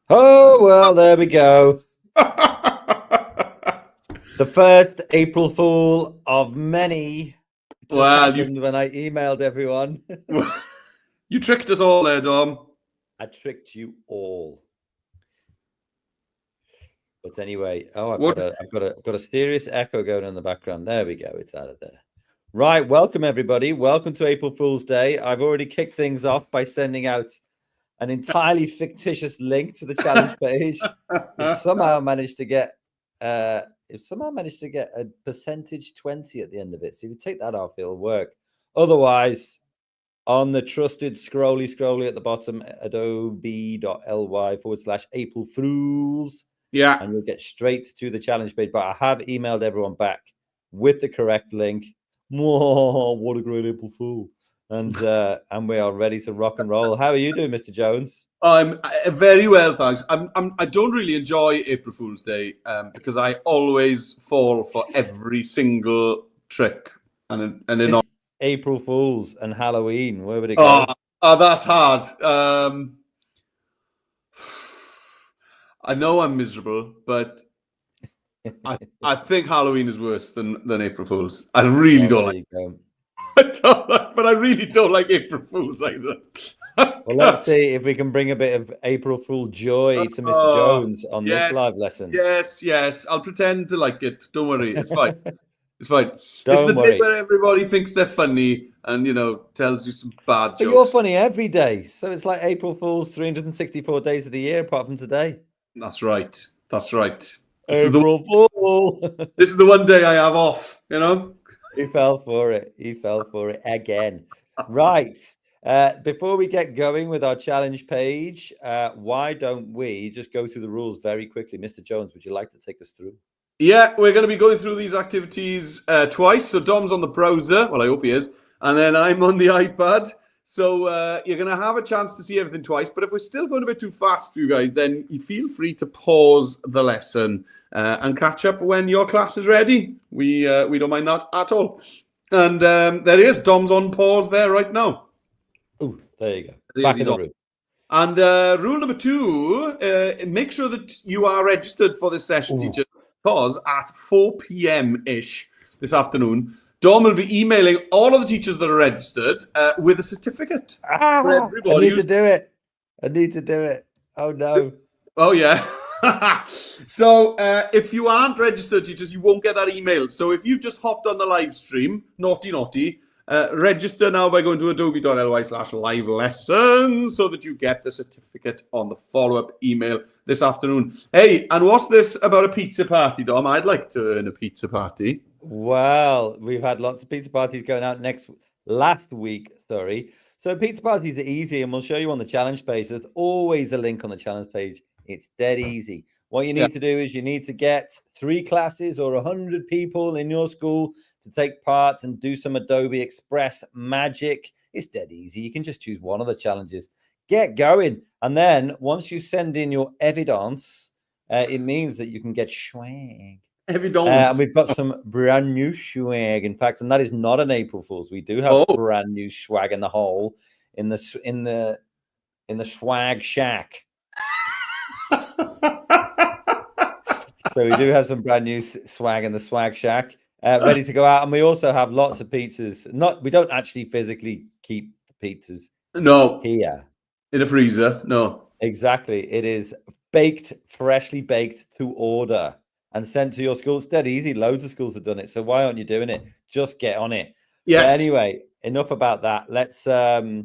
Oh, well, there we go. The first April Fool of many just Well, you happened when I emailed everyone. you tricked us all there, Dom. I tricked you all. But anyway, I've What? got a serious echo going on in the background. There we go. It's out of there. Right, welcome everybody. Welcome to April Fool's Day. I've already kicked things off by sending out an entirely fictitious link to the challenge page, which somehow managed to get a percentage 20 at the end of it. So if you take that off, it'll work. Otherwise, on the trusted scrolly at the bottom, adobe.ly/April Fools, Yeah. and you'll get straight to the challenge page. But I have emailed everyone back with the correct link. Whoa, what a great April Fool. And we are ready to rock and roll. How are you doing, Mr. Jones? I'm very well, thanks. I don't really enjoy April Fool's Day because I always fall for every single trick, and then It's April Fools and Halloween. Where would it go? that's hard. I know I'm miserable, but I think Halloween is worse than April Fool's. I really don't There like. you go. But I really don't like April Fools either. Well, let's see if we can bring a bit of April Fool joy to Mr. Jones on this live lesson. Yes. I'll pretend to like it. Don't worry. It's fine. It's fine. Don't it's the worry. day where everybody thinks they're funny and, tells you some bad jokes. But you're funny every day. So it's like April Fool's 364 days of the year, apart from today. That's right. April Fool. This is the one day I have off, He fell for it. He fell for it again. Right. Before we get going with our challenge page, why don't we just go through the rules very quickly? Mr. Jones, would you like to take us through? Yeah, we're going to be going through these activities twice. So Dom's on the browser. Well, I hope he is. And then I'm on the iPad. So you're going to have a chance to see everything twice. But if we're still going a bit too fast for you guys, then you feel free to pause the lesson and catch up when your class is ready. We don't mind that at all. And there he is. Dom's on pause there right now. Oh, there you go. Back in the room. And rule number 2, make sure that you are registered for this session, teachers, because at 4 p.m.-ish this afternoon, Dom will be emailing all of the teachers that are registered with a certificate for everybody. I need to do it. Oh, no. Oh, yeah. So if you aren't registered, teachers, you won't get that email. So if you've just hopped on the live stream, naughty, register now by going to adobe.ly/live lessons so that you get the certificate on the follow-up email this afternoon. Hey, and what's this about a pizza party, Dom? I'd like to earn a pizza party. Well, we've had lots of pizza parties going out last week. So pizza parties are easy, and we'll show you on the challenge page. There's always a link on the challenge page. It's dead easy. What you need to do is you need to get 3 classes or 100 people in your school to take part and do some Adobe Express magic. It's dead easy. You can just choose one of the challenges. Get going. And then once you send in your evidence, it means that you can get swag. And we've got some brand new swag, in fact, and that is not an April Fool's. We do have brand new swag in the hole in the swag shack. So we do have some brand new swag in the swag shack ready to go out, and we also have lots of pizzas. We don't actually physically keep the pizzas here in a freezer. No, exactly. It is freshly baked to order and sent to your school. It's dead easy. Loads of schools have done it. So why aren't you doing it? Just get on it. Yes. But anyway, enough about that. Let's why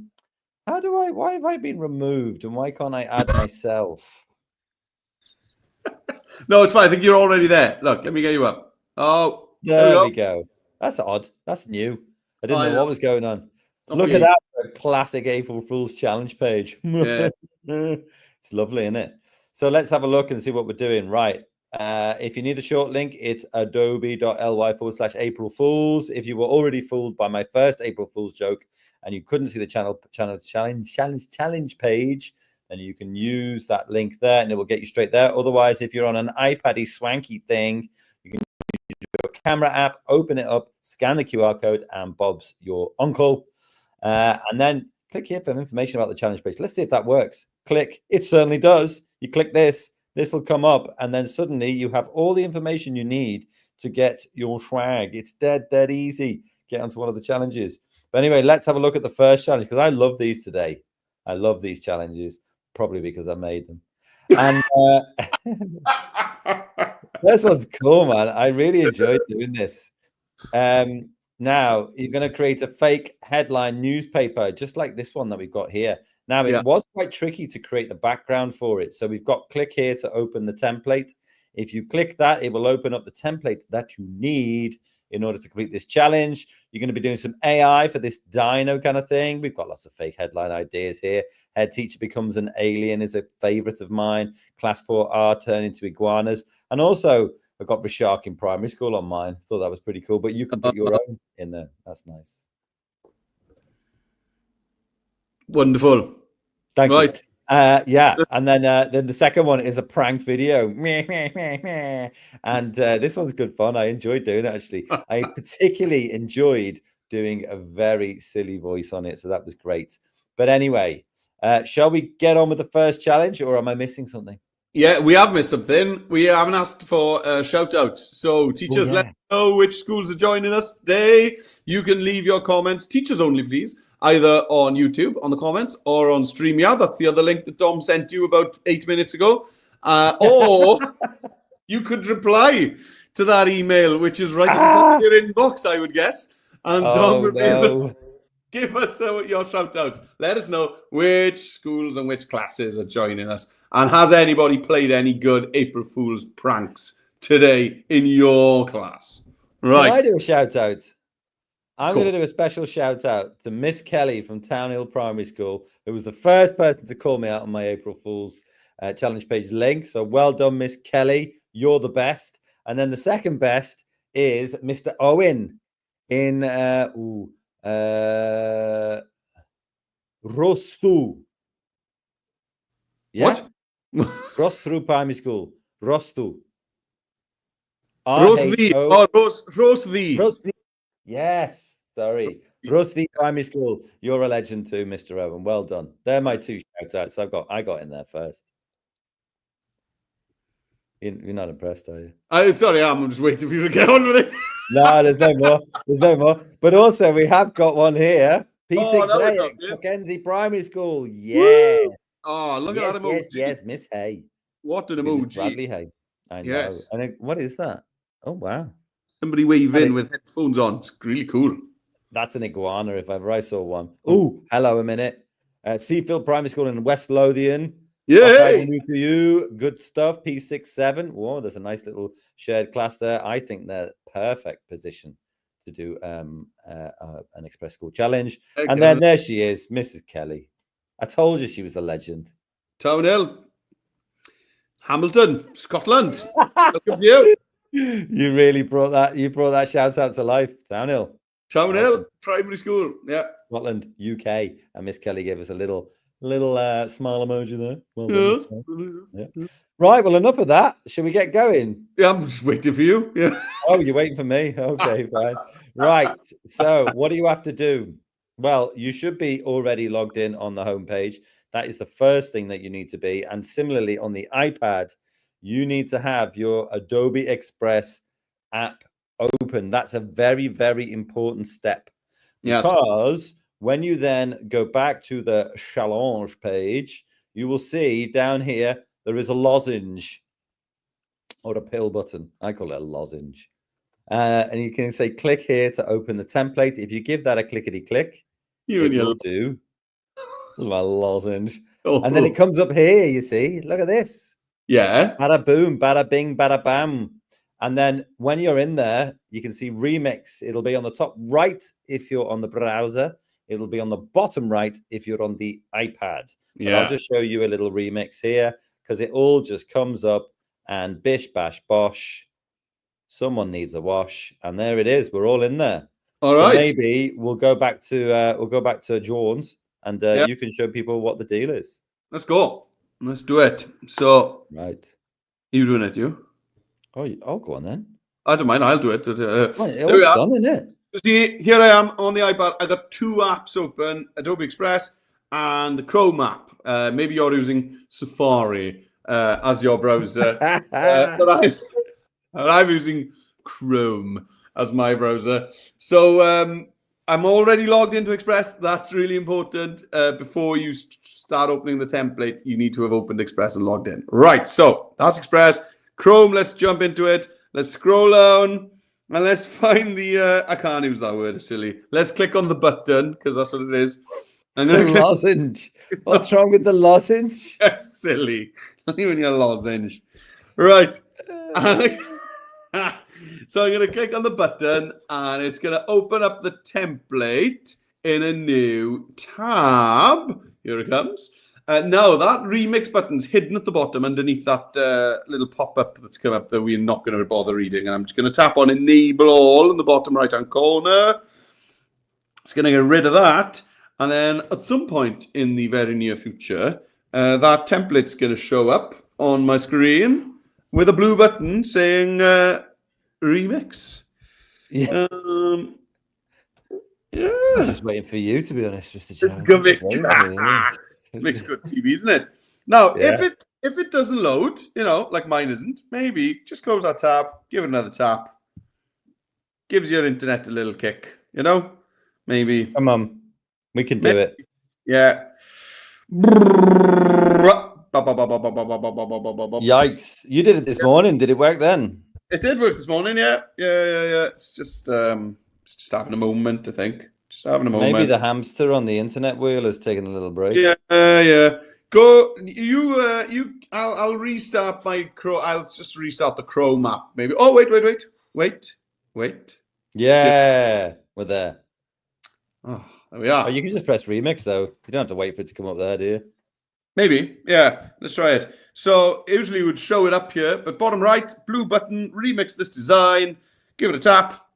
have I been removed and why can't I add myself? No, it's fine. I think you're already there. Look, let me get you up. Oh, there we go. That's odd. That's new. I didn't know what was going on. Look at that classic April Fool's challenge page. Yeah. It's lovely, isn't it? So let's have a look and see what we're doing. Right. If you need a short link, it's adobe.ly/April Fools. If you were already fooled by my first April Fool's joke and you couldn't see the challenge page, then you can use that link there and it will get you straight there. Otherwise, if you're on an iPad-y swanky thing, you can use your camera app, open it up, scan the QR code, and Bob's your uncle. And then Click here for information about the challenge page. Let's see if that works. Click. It certainly does. You click this. This will come up, and then suddenly you have all the information you need to get your swag. It's dead easy. Get onto one of the challenges. But anyway, let's have a look at the first challenge, because I love these today. I love these challenges, probably because I made them. And this one's cool, man. I really enjoyed doing this. Now you're going to create a fake headline newspaper, just like this one that we've got here. Now, it was quite tricky to create the background for it. So we've got click here to open the template. If you click that, it will open up the template that you need in order to complete this challenge. You're going to be doing some AI for this dino kind of thing. We've got lots of fake headline ideas here. Head teacher becomes an alien is a favorite of mine. Class 4R turn into iguanas. And also, I've got the shark in primary school on mine. Thought that was pretty cool, but you can put your own in there. That's nice. Wonderful. Thank you. Yeah, and then the second one is a prank video, and this one's good fun. I enjoyed doing it, actually. I particularly enjoyed doing a very silly voice on it, so that was great. But anyway, shall we get on with the first challenge, or am I missing something? Yeah, we have missed something. We haven't asked for shout outs. So teachers, let us know which schools are joining us today. You can leave your comments, teachers only, please, either on YouTube on the comments or on StreamYard. That's the other link that Dom sent you about 8 minutes ago. Or you could reply to that email, which is right at the top of your inbox, I would guess. And Dom will be able to give us your shout outs. Let us know which schools and which classes are joining us. And has anybody played any good April Fool's pranks today in your class? Right. Can I do a shout out? I'm going to do a special shout out to Miss Kelly from Townhill Primary School, who was the first person to call me out on my April Fool's challenge page link. So well done, Miss Kelly. You're the best. And then the second best is Mr. Owen in Rostu. Yeah? What? Rostu Primary School. Rostu. Rosti. Yes, sorry. Rusty Primary School. You're a legend too, Mr. Owen. Well done. They're my two shout outs. I got in there first. You're not impressed, are you? Sorry, I'm just waiting for you to get on with it. No, there's no more. There's no more. But also, we have got one here. P6A at Mackenzie Primary School. Yeah. Oh, look at that emoji. Yes, Miss Hay. What an emoji. Bradley Hay. I know. Yes. And what is that? Oh, wow. Somebody wave in with headphones on. It's really cool. That's an iguana if ever I saw one. Oh, hello a minute. Seafield Primary School in West Lothian. Yeah. New to you. Good stuff. P67. Whoa, there's a nice little shared class there. I think they're perfect position to do an express school challenge. Okay. And then there she is, Mrs. Kelly. I told you she was a legend. Townhill, Hamilton, Scotland. Look at you. You really brought that shout out to life. Townhill Primary School. Yeah. Scotland, UK. And Miss Kelly gave us a little smile emoji there. Well done, yeah. Right, well, enough of that. Shall we get going? Yeah, I'm just waiting for you. Yeah. Oh, you're waiting for me? Okay, fine. Right. So what do you have to do? Well, you should be already logged in on the homepage. That is the first thing that you need to be. And similarly, on the iPad, you need to have your Adobe Express app open. That's a very, very important step. Yes. Because when you then go back to the challenge page, you will see down here, there is a lozenge or a pill button. I call it a lozenge. And you can say, click here to open the template. If you give that a clickety-click, it will do my lozenge. And then it comes up here, you see. Look at this. Yeah. Bada boom, bada bing, bada bam. And then when you're in there, you can see remix. It'll be on the top right if you're on the browser. It'll be on the bottom right if you're on the iPad. Yeah. I'll just show you a little remix here because it all just comes up and bish, bash, bosh. Someone needs a wash. And there it is. We're all in there. All right. So maybe we'll go back to Jones and you can show people what the deal is. Let's go. Let's do it. So, right. You doing it, you? Oh, go on then. I don't mind. I'll do it. It's done, isn't it? See, here I am on the iPad. I got two apps open: Adobe Express and the Chrome app. Maybe you're using Safari as your browser, but I'm using Chrome as my browser. So I'm already logged into Express. That's really important. Before you start opening the template, you need to have opened Express and logged in. Right, so that's Express. Chrome, let's jump into it. Let's scroll down and let's find the, I can't use that word, it's silly. Let's click on the button because that's what it is. I'm The going to click. lozenge. What's wrong with the lozenge? That's silly. Not even a lozenge. Right. So I'm going to click on the button and it's going to open up the template in a new tab. Here it comes. Now that remix button's hidden at the bottom underneath that little pop-up that's come up that we're not going to bother reading. And I'm just going to tap on enable all in the bottom right-hand corner. It's going to get rid of that. And then at some point in the very near future, that template's going to show up on my screen with a blue button saying remix. Yeah. Yeah. I'm just waiting for you, to be honest, Mr. This Jones. makes good TV, isn't it? Now, Yeah. if it doesn't load, like mine isn't, maybe just close that tab, give it another tap. Gives your internet a little kick, Maybe. Come on. We can do it. Yeah. Yikes. You did it this morning. Did it work then? It did work this morning, yeah. It's just having a moment, I think. Just having a moment. Maybe the hamster on the internet wheel has taken a little break. Yeah. Go I'll restart my Chrome. I'll just restart the Chrome app, maybe. Oh, wait. Yeah, we're there. Oh, there we are. Oh, you can just press remix though. You don't have to wait for it to come up there, do you? Maybe. Yeah. Let's try it. So usually we would show it up here, but bottom right, blue button, remix this design, give it a tap.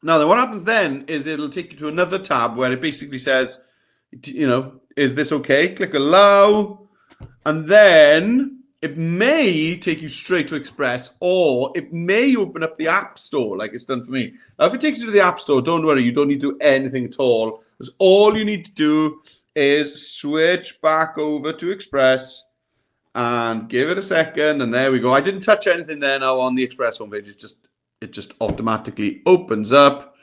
Now then what happens then is it'll take you to another tab where it basically says, is this okay? Click allow. And then it may take you straight to Express, or it may open up the App Store like it's done for me. Now, if it takes you to the App Store, don't worry, you don't need to do anything at all. Because all you need to do is switch back over to Express and give it a second. And there we go. I didn't touch anything there now on the Express homepage. It just automatically opens up.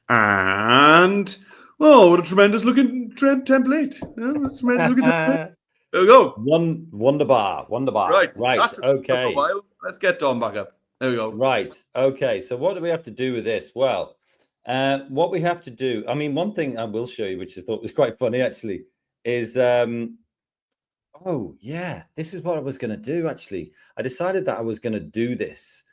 And, what a tremendous looking template. Yeah, tremendous looking template. There we go. Wonderbar. Right. Okay. Let's get Dom back up. There we go. Right. Okay. So what do we have to do with this? Well, what we have to do, one thing I will show you, which I thought was quite funny actually, is this is what I was going to do actually. I decided that I was going to do this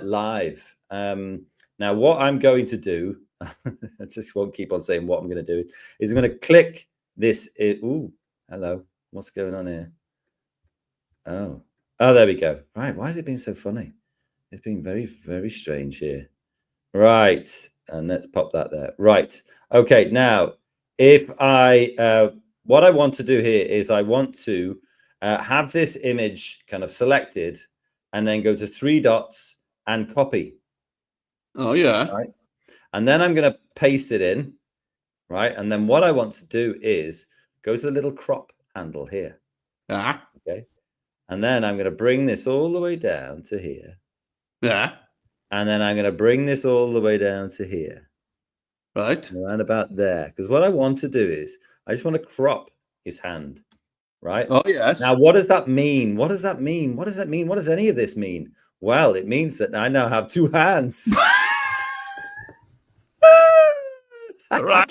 live. Now what I'm going to do, I just won't keep on saying what I'm going to do, is I'm going to click this. Hello. What's going on here? Oh, there we go. Right. Why is it being so funny? It's being very, very strange here. Right. And let's pop that there. Right. Okay. Now, if what I want to do here is I want to have this image kind of selected and then go to 3 dots and copy. Oh, yeah. Right. And then I'm going to paste it in. Right. And then what I want to do is go to the little crop handle here. Okay. And then I'm going to bring this all the way down to here. Yeah. And then I'm going to bring this all the way down to here. Right. Around about there. Because what I want to do is I just want to crop his hand. Right. Oh, yes. Now, what does that mean? What does that mean? What does that mean? What does any of this mean? Well, it means that I now have 2 hands. Right.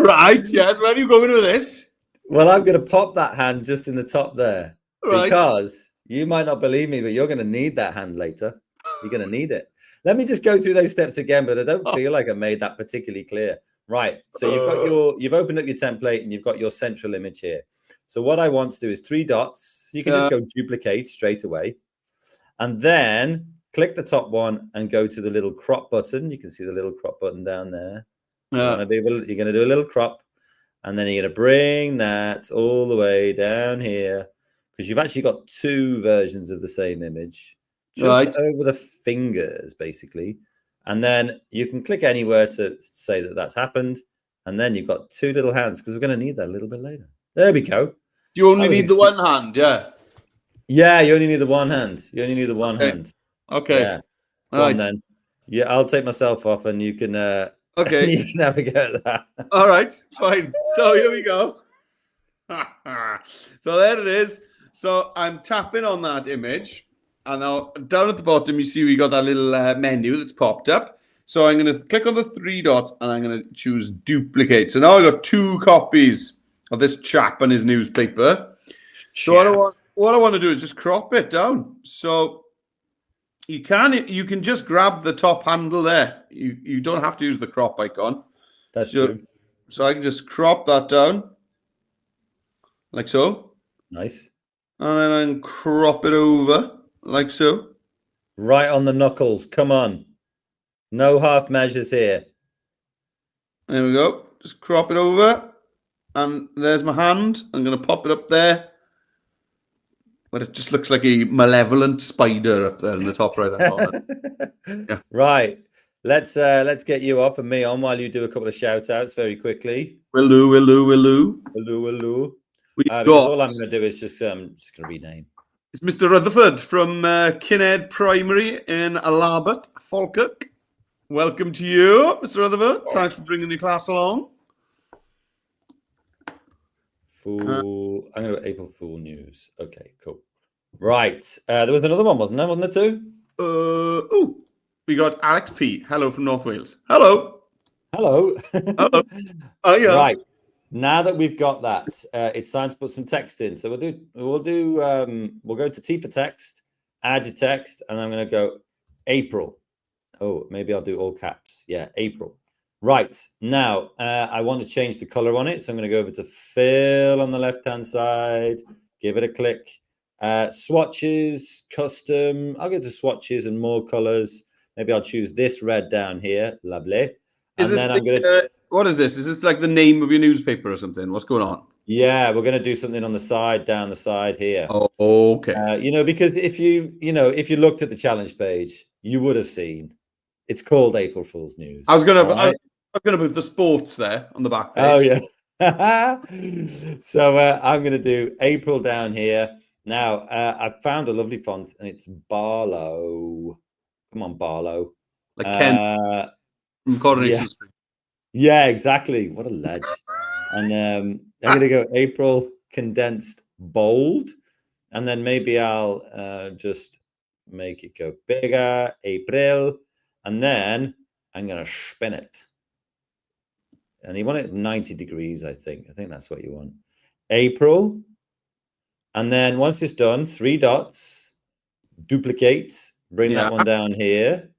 Right. Yes. Where are you going with this? Well, I'm going to pop that hand just in the top there. Right. Because you might not believe me, but you're going to need that hand later. You're going to need it. Let me just go through those steps again, but I don't feel like I made that particularly clear. Right. So you've opened up your template and you've got your central image here. So what I want to do is 3 dots. You can just go duplicate straight away. And then click the top one and go to the little crop button. You can see the little crop button down there. You're going to do a little crop. And then you're going to bring that all the way down here because you've actually got 2 versions of the same image just over the fingers, basically. And then you can click anywhere to say that that's happened. And then you've got two little hands because we're going to need that a little bit later. There we go. You only need the one hand, yeah? Yeah, you only need the one hand. You only need the one hand. Okay. Yeah. Go on then. Yeah, I'll take myself off and you can okay. You can have a go at that. All right, fine. So here we go. So there it is. So I'm tapping on that image. And now down at the bottom, you see we got that little menu that's popped up. So I'm going to click on the three dots and I'm going to choose duplicate. So now I've got 2 copies of this chap and his newspaper. So what I want to do is just crop it down. So you can just grab the top handle there. You don't have to use the crop icon. That's true. So I can just crop that down like so. Nice. And then I can crop it over like so. Right on the knuckles. Come on. No half measures here. There we go. Just crop it over. And there's my hand. I'm going to pop it up there. But it just looks like a malevolent spider up there in the top right hand corner. Yeah. Right. Let's get you up and me on while you do a couple of shout outs very quickly. Will do. All I'm going to do is just going to rename. It's Mr. Rutherford from Kinhead Primary in Alarbert, Falkirk. Welcome to you, Mr. Rutherford. Thanks for bringing your class along. I'm going to go April Fool news. Okay, cool. Right. There was another one, wasn't there? Wasn't there two? We got Alex P. Hello from North Wales. Hello. Hello. Hello. Oh, yeah. Right. Now that we've got that, it's time to put some text in. So we'll go to T for text, add your text, and I'm going to go April. Oh, maybe I'll do all caps. Yeah, April. Right. Now, I want to change the color on it. So I'm going to go over to fill on the left-hand side, give it a click. Swatches, custom. I'll go to swatches and more colors. Maybe I'll choose this red down here. Lovely. And then I'm going to... what is this? Is this like the name of your newspaper or something? What's going on? Yeah, we're going to do something on the side, down the side here. Oh, okay. Because if you looked at the challenge page, you would have seen it's called April Fool's News. I was going to put the sports there on the back page. Oh yeah. So I'm going to do April down here. Now I found a lovely font and it's Barlow. Come on, Barlow. Like Ken from Coronation Street. Yeah, exactly. What a ledge. And I'm going to go April condensed bold. And then maybe I'll just make it go bigger, April. And then I'm going to spin it. And you want it 90 degrees, I think. I think that's what you want. April. And then once it's done, 3 dots, duplicate, bring that one down here.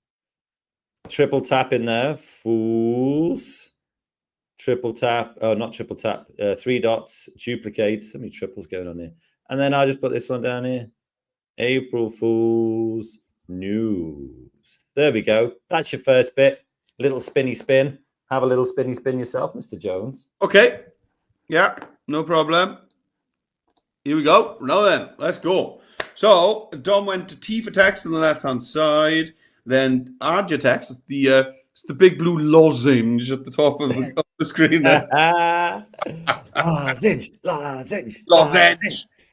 Triple tap in there, Fools. Triple tap, not triple tap, 3 dots, duplicate. So many triples going on here. And then I'll just put this one down here. April Fool's News. There we go. That's your first bit. Little spinny spin. Have a little spinny spin yourself, Mr. Jones. Okay. Yeah, no problem. Here we go. Now then, let's go. So Dom went to T for text on the left-hand side. Then add your text. It's the big blue lozenge at the top of the screen there.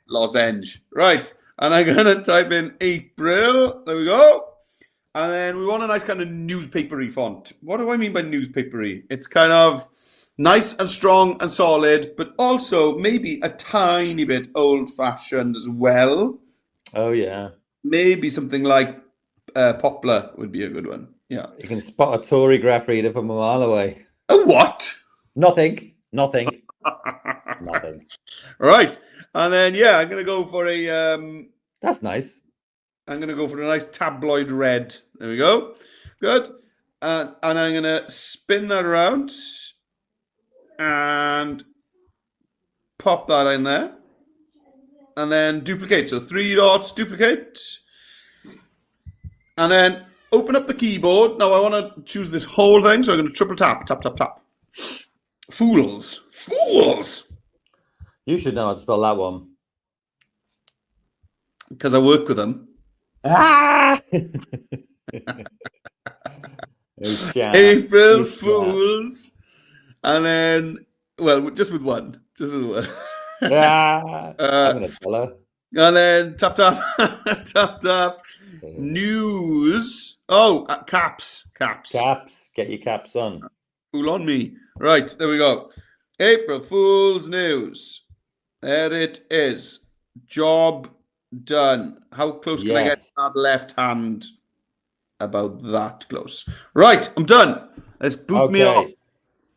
Lozenge. Right. And I'm going to type in April. There we go. And then we want a nice kind of newspapery font. What do I mean by newspapery? It's kind of nice and strong and solid, but also maybe a tiny bit old-fashioned as well. Oh, yeah. Maybe something like Poplar would be a good one. Yeah. You can spot a Tory graph reader from a mile away. A what? Nothing. Nothing. Right. And then, I'm going to go for a... That's nice. I'm going to go for a nice tabloid red. There we go. Good. And I'm going to spin that around and pop that in there. And then duplicate. So 3 dots, duplicate. And then open up the keyboard. Now I want to choose this whole thing. So I'm going to triple tap, tap, tap, tap. Fools. You should know how to spell that one. Because I work with them. April Fools. And then, well, just with one. Just with one. I'm gonna tell her. And then tap tap tap tap. News. Oh, caps. Caps. Get your caps on. Fool on me. Right, there we go. April Fool's news. There it is. Job done. How close can I get Yes. that left hand? About that close. Right, I'm done. Let's boot me off.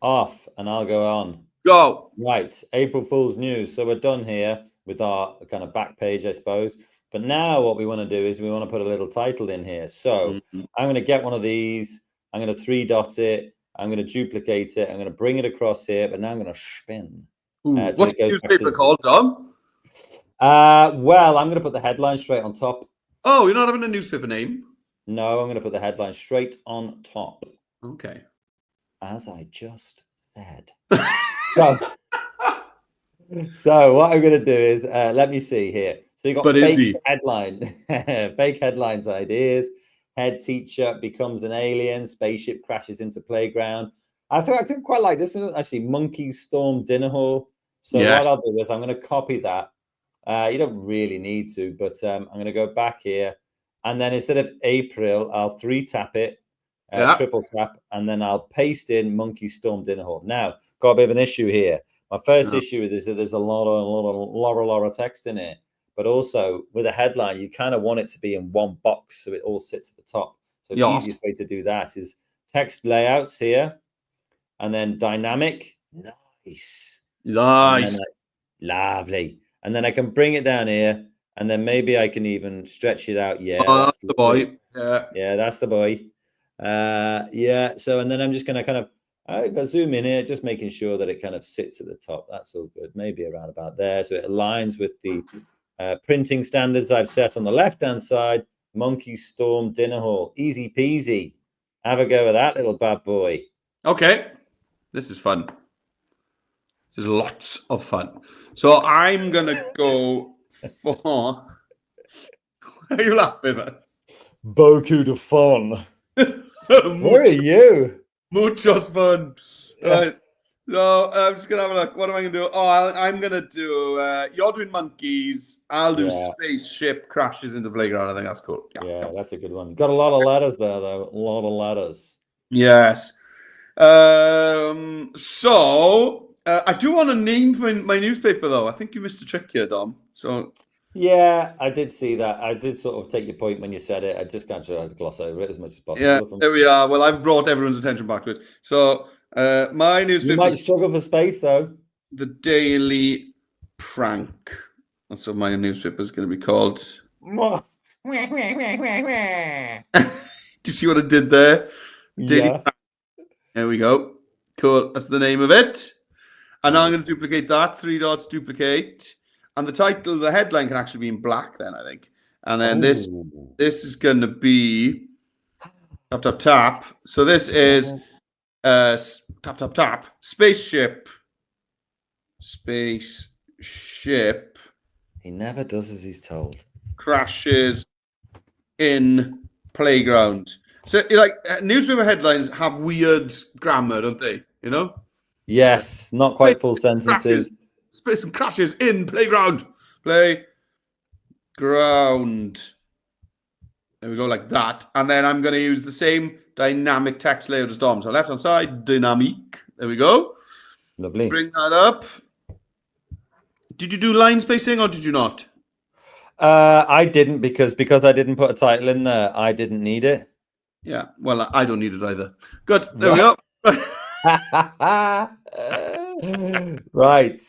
Off, and I'll go on. Go. Right, April Fool's news. So we're done here with our kind of back page, I suppose. But now what we want to do is we want to put a little title in here. So I'm going to get one of these. I'm going to 3-dot it. I'm going to duplicate it. I'm going to bring it across here. But now I'm going to spin. What's the newspaper called, Dom? Well, I'm going to put the headline straight on top. Oh, you're not having a newspaper name? No, I'm going to put the headline straight on top. Okay. As I just said. So what I'm going to do is, let me see here. So you got fake headline, fake headlines ideas. Head teacher becomes an alien. Spaceship crashes into playground. I think quite like this. Actually, monkeys storm dinner hall. So what I'll do is I'm going to copy that. You don't really need to, but I'm going to go back here. And then instead of April, I'll 3-tap it, triple tap, and then I'll paste in monkey storm dinner hall. Now, got a bit of an issue here. My first issue is that there's a lot of text in it, but also with a headline, you kind of want it to be in one box so it all sits at the top. So the easiest way to do that is text layouts here, and then dynamic. Nice. Lovely. And then I can bring it down here, and then maybe I can even stretch it out. Yeah, that's the boy. Yeah, that's the boy. So, and then I'm just going to kind of, if I zoom in here, just making sure that it kind of sits at the top. That's all good. Maybe around about there. So it aligns with the printing standards I've set on the left-hand side. Monkey Storm Dinner Hall. Easy peasy. Have a go with that little bad boy. Okay. This is fun. This is lots of fun. So I'm going to go for... Why are you laughing, man? Beaucoup de fun. Where are you? Muchos fun. Right. So I'm just gonna have a look. What am I gonna do? Oh, I'm gonna do. You're doing monkeys. I'll do spaceship crashes into playground. I think that's cool. Yeah, that's a good one. Got a lot of letters there, though. A lot of letters. Yes. So I do want a name for my newspaper, though. I think you missed a trick here, Dom. So. Yeah, I did see that. I did sort of take your point when you said it. I just can't try to gloss over it as much as possible. Yeah, there we are. Well, I've brought everyone's attention back to it. So my newspaper... You might struggle for space, though. The Daily Prank. That's what my newspaper is going to be called. Do you see what I did there? Daily Prank. There we go. Cool. That's the name of it. And now I'm going to duplicate that. 3 dots, duplicate. And the title, the headline can actually be in black then, I think. And then this is going to be tap, tap, tap. So this is tap, tap, tap. Spaceship. He never does as he's told. Crashes in playground. So, like, newspaper headlines have weird grammar, don't they? You know? Yes, not quite full sentences. Crashes in playground. Playground. There we go, like that. And then I'm going to use the same dynamic text layout as Dom. So left hand side, dynamic. There we go. Lovely. Bring that up. Did you do line spacing or did you not? I didn't because I didn't put a title in there. I didn't need it. Yeah, well, I don't need it either. Good. There we go. Right.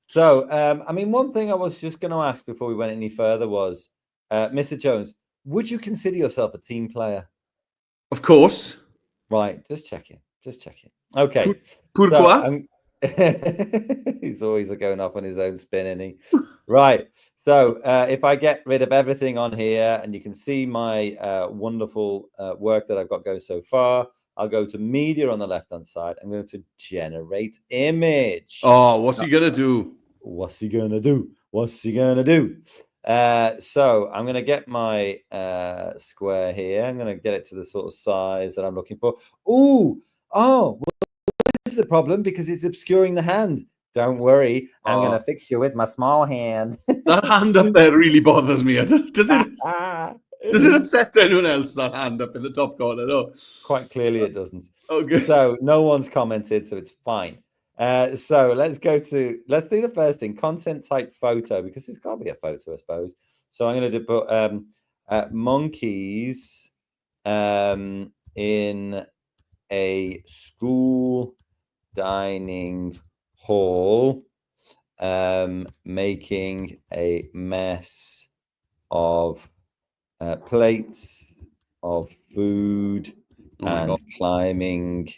So, I mean, one thing I was just going to ask before we went any further was, Mr. Jones, would you consider yourself a team player? Of course. Right. Just checking. Okay. Pourquoi? He's always going off on his own spin, isn't he? Right. So if I get rid of everything on here and you can see my wonderful work that I've got going so far, I'll go to media on the left-hand side. I'm going to generate image. Oh, what's he going to do? So I'm going to get my square here. I'm going to get it to the sort of size that I'm looking for. Well, this is the problem because it's obscuring the hand. Don't worry, I'm going to fix you with my small hand. That hand up there really bothers me. Does it upset anyone else, that hand up in the top corner? No. Quite clearly it doesn't. Okay. So no one's commented, so it's fine. So let's do the first thing, content type photo, because it's got to be a photo, I suppose. So I'm going to put monkeys in a school dining hall making a mess of plates of food and climbing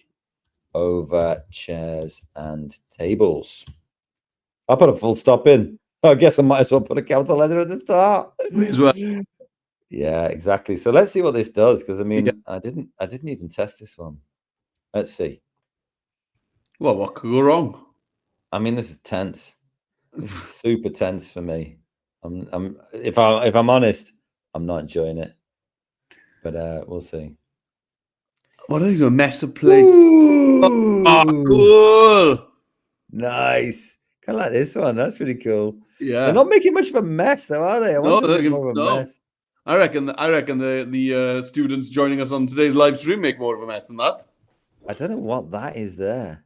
over chairs and tables. I'll put a full stop in. I guess I might as well put a capital letter at the start. As well. Yeah, exactly. So let's see what this does, because I mean, I didn't even test this one. Let's see. Well, what could go wrong? I mean, this is tense. This is super tense for me. If I'm honest, I'm not enjoying it. But we'll see. What are they doing? A mess of plates. Oh, cool. Nice. Kind of like this one. That's really cool. Yeah. They're not making much of a mess, though, are they? I want to make more of a mess. I reckon the students joining us on today's live stream make more of a mess than that. I don't know what that is there.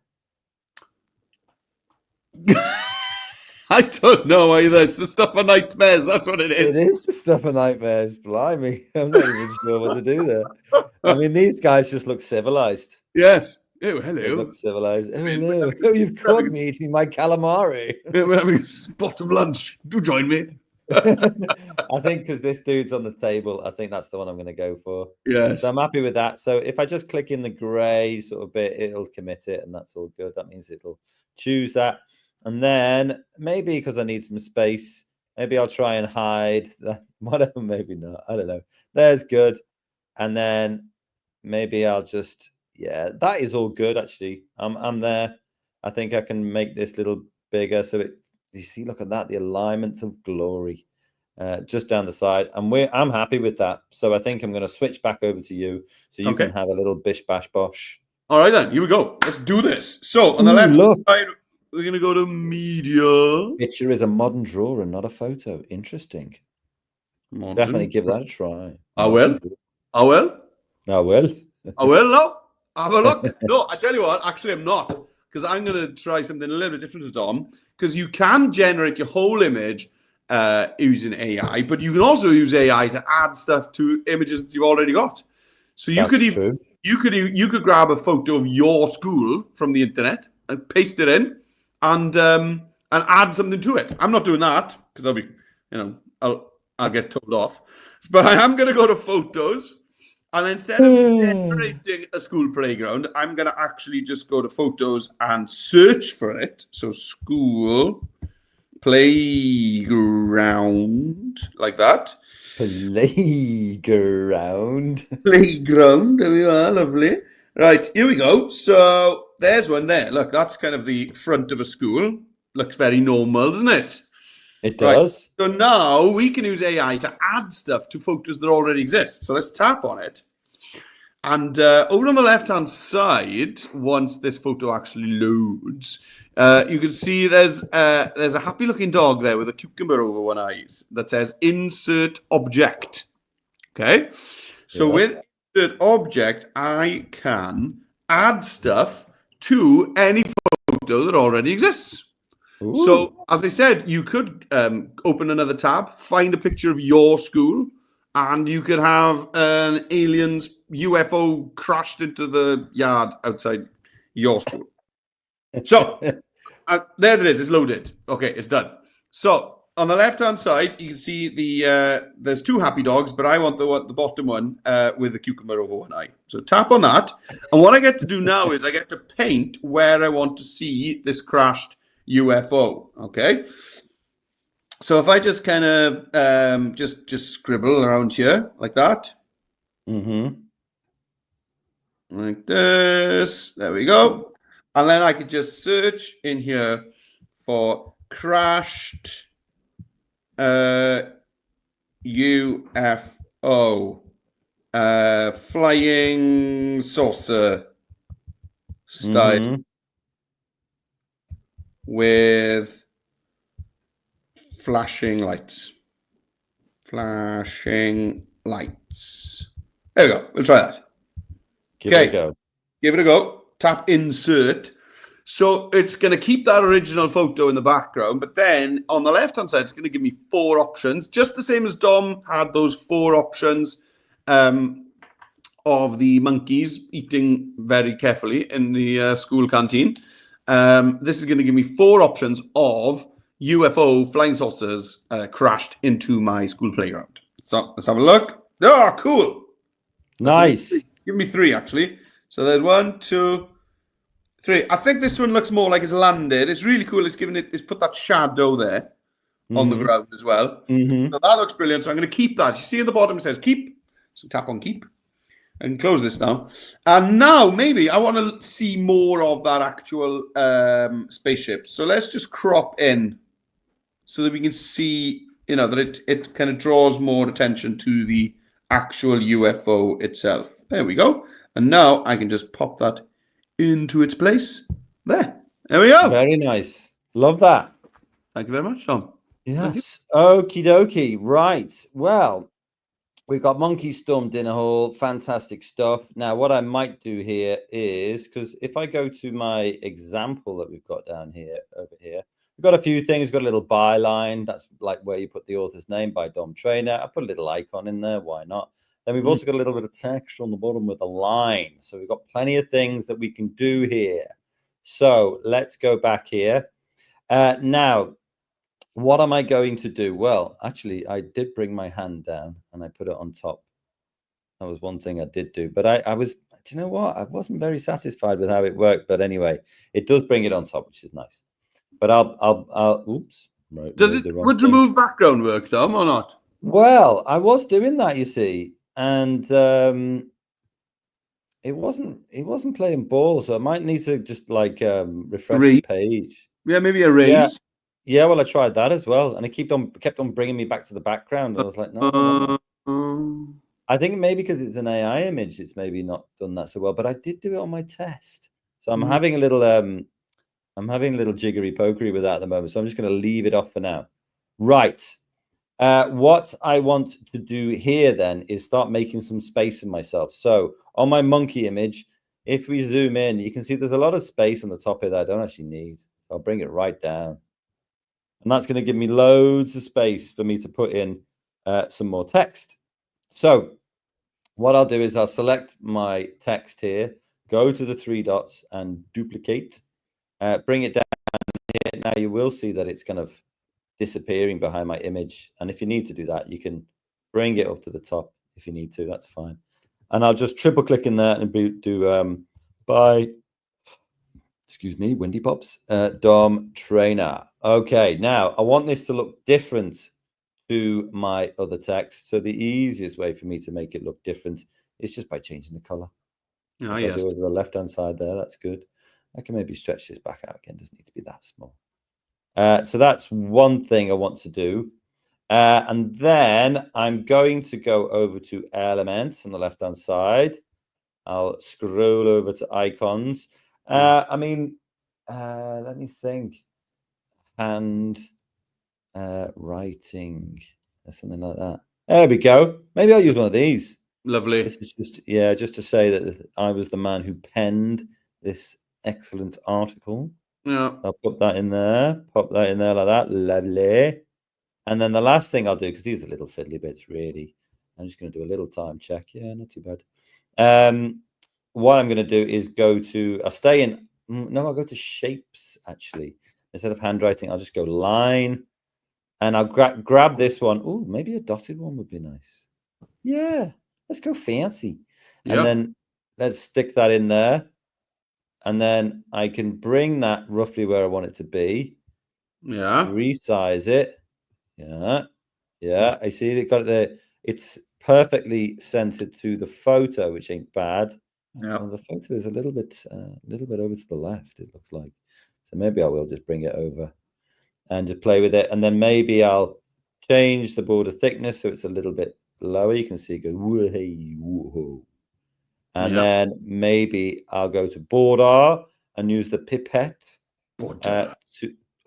I don't know either. It's the stuff of nightmares. That's what it is. It is the stuff of nightmares. Blimey. I'm not even sure what to do there. I mean, these guys just look civilized. Yes. Oh, hello. They look civilized. Oh, hello. Oh, you've caught me eating my calamari. We're having a spot of lunch. Do join me. I think because this dude's on the table, I think that's the one I'm going to go for. Yes. So I'm happy with that. So if I just click in the gray sort of bit, it'll commit it, and that's all good. That means it'll choose that. And then maybe because I need some space, maybe I'll try and hide that. Whatever, maybe not. I don't know. There's good. And then maybe I'll just, yeah, that is all good, actually. I'm there. I think I can make this little bigger. So you see, look at that, the alignments of glory just down the side. And I'm happy with that. So I think I'm going to switch back over to you so you can have a little bish bash bosh. All right, then. Here we go. Let's do this. So on the left side, we're going to go to media. Picture is a modern drawer and not a photo. Interesting. Definitely give that a try. I will. I will. I will. I will. No. Have a look. No, I tell you what. Actually, I'm not. Because I'm going to try something a little bit different to Dom. Because you can generate your whole image using AI, but you can also use AI to add stuff to images that you've already got. So you could grab a photo of your school from the internet and paste it in, and add something to it. I'm not doing that because I'll be, I'll get told off. But I am going to go to photos, and instead of generating a school playground, I'm going to actually just go to photos and search for it. So school playground, like that. Playground. Playground. There we are. Lovely. Right, here we go. So there's one there. Look, that's kind of the front of a school. Looks very normal, doesn't it? It does. Right. So now we can use AI to add stuff to photos that already exist. So let's tap on it. And over on the left-hand side, once this photo actually loads, you can see there's a happy-looking dog there with a cucumber over one eye that says Insert Object. Okay? So with Insert Object, I can add stuff to any photo that already exists. Ooh. So, as I said, you could open another tab, find a picture of your school, and you could have an alien's UFO crashed into the yard outside your school. So, there it is. It's loaded. Okay, it's done. So, on the left-hand side, you can see there's two happy dogs, but I want the bottom one with the cucumber over one eye. So, tap on that. And what I get to do now is I get to paint where I want to see this crashed UFO. Okay? So if I just kind of just scribble around here like that. Mm-hmm. Like this. There we go. And then I could just search in here for crashed UFO flying saucer style with flashing lights. Flashing lights. There we go. We'll try that. Give it a go. Give it a go. Tap insert. So it's going to keep that original photo in the background, but then on the left-hand side, it's going to give me 4 options, just the same as Dom had those 4 options of the monkeys eating very carefully in the school canteen. This is going to give me 4 options of UFO flying saucers crashed into my school playground. So let's have a look. Oh, cool. Nice. Give me 3, actually. So there's 1, 2, 3. I think this one looks more like it's landed. It's really cool. It's put that shadow there on the ground as well. So that looks brilliant. So I'm going to keep that. You see at the bottom it says keep. So tap on keep. And close this now. And now maybe I want to see more of that actual spaceship. So let's just crop in so that we can see, that it kind of draws more attention to the actual UFO itself. There we go. And now I can just pop that into its place. There we go. Very nice. Love that. Thank you very much, Tom. Yes. Okie dokie. Right. Well, we've got Monkey Storm Dinner Hall. Fantastic stuff. Now, what I might do here is, because if I go to my example that we've got down here, over here, we've got a few things. We've got a little byline. That's like where you put the author's name by Dom Trainer. I put a little icon in there. Why not? Then we've also got a little bit of text on the bottom with a line. So we've got plenty of things that we can do here. So let's go back here. Now, what am I going to do? Well, actually, I did bring my hand down and I put it on top. That was one thing I did do. But I was, do you know what? I wasn't very satisfied with how it worked. But anyway, it does bring it on top, which is nice. But I'll oops. Right, would remove background work, Tom, or not? Well, I was doing that, you see. And it wasn't playing ball, so I might need to just like refresh the page. Yeah, maybe erase. Yeah, well, I tried that as well, and it kept on bringing me back to the background. And I was like, no. I think maybe because it's an AI image, it's maybe not done that so well. But I did do it on my test, so I'm having a little jiggery pokery with that at the moment. So I'm just going to leave it off for now. Right. What I want to do here then is start making some space in myself. So on my monkey image, if we zoom in, you can see there's a lot of space on the top here that I don't actually need. I'll bring it right down. And that's going to give me loads of space for me to put in some more text. So what I'll do is I'll select my text here, go to the 3 dots and duplicate, bring it down here. Now you will see that it's kind of disappearing behind my image, and if you need to do that, you can bring it up to the top if you need to. That's fine. And I'll just triple click in there and do by Windy Pops Dom Trainer. Okay, now I want this to look different to my other text, so the easiest way for me to make it look different is just by changing the color. Oh, so yes. I'll do it to the left hand side there. That's good. I can maybe stretch this back out again. Doesn't need to be that small. So that's one thing I want to do. And then I'm going to go over to elements on the left-hand side. I'll scroll over to icons. Let me think. Hand writing or something like that. There we go. Maybe I'll use one of these. Lovely. This is just to say that I was the man who penned this excellent article. Yeah. I'll put that in there, pop that in there like that. Lovely. And then the last thing I'll do, because these are little fiddly bits, really, I'm just going to do a little time check. Yeah, not too bad. What I'm going to do is I'll go to shapes, actually. Instead of handwriting, I'll just go line. And I'll grab this one. Oh, maybe a dotted one would be nice. Yeah, let's go fancy. Yep. And then let's stick that in there. And then I can bring that roughly where I want it to be. Yeah. Resize it. Yeah. Yeah. I see it got it there. It's perfectly centered to the photo, which ain't bad. Yeah. Well, the photo is a little bit over to the left, it looks like. So maybe I will just bring it over and just play with it. And then maybe I'll change the border thickness so it's a little bit lower. You can see it go whoa. And then maybe I'll go to border and use the pipette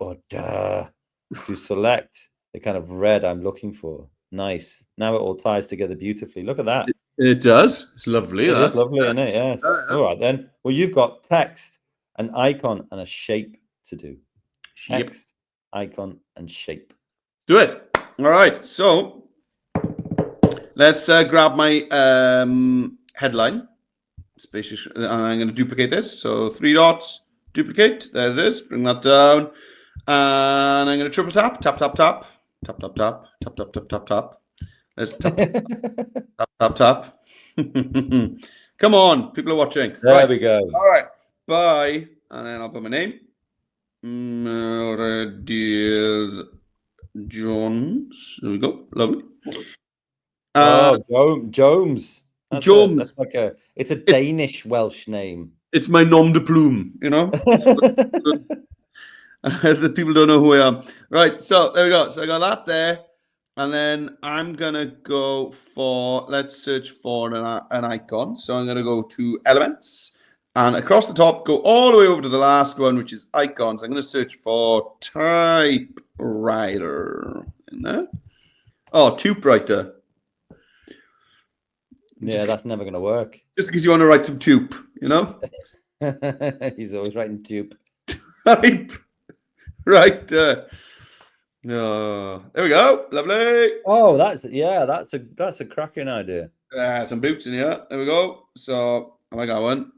order to select the kind of red I'm looking for. Nice. Now it all ties together beautifully. Look at that. It does. It's lovely. It is That's lovely, isn't it? Yes. All right then. Well, you've got text, an icon, and a shape to do. Yep. Text, icon, and shape. Do it. All right. So let's grab my headline. And I'm going to duplicate this. So 3 dots, duplicate. There it is. Bring that down. And I'm going to triple tap. Tap, tap, tap. Tap, tap, tap. Tap, tap, tap, tap, tap. Let's tap, tap, tap, tap. Come on. People are watching. There we go. All right. Bye. And then I'll put my name. Meredith Jones. There we go. Lovely. Jones. Jones. That's like it's a Danish Welsh name. It's my nom de plume, you know? The people don't know who I am. Right, so there we go. So I got that there. And then I'm going to go for, let's search for an icon. So I'm going to go to Elements. And across the top, go all the way over to the last one, which is Icons. I'm going to search for Typewriter. In there. Oh, Typewriter. Yeah, that's never going to work. Just because you want to write some tube, you know? He's always writing tube. Type. Right. There we go. Lovely. Oh, that's a cracking idea. Some boots in here. There we go. So I like that one.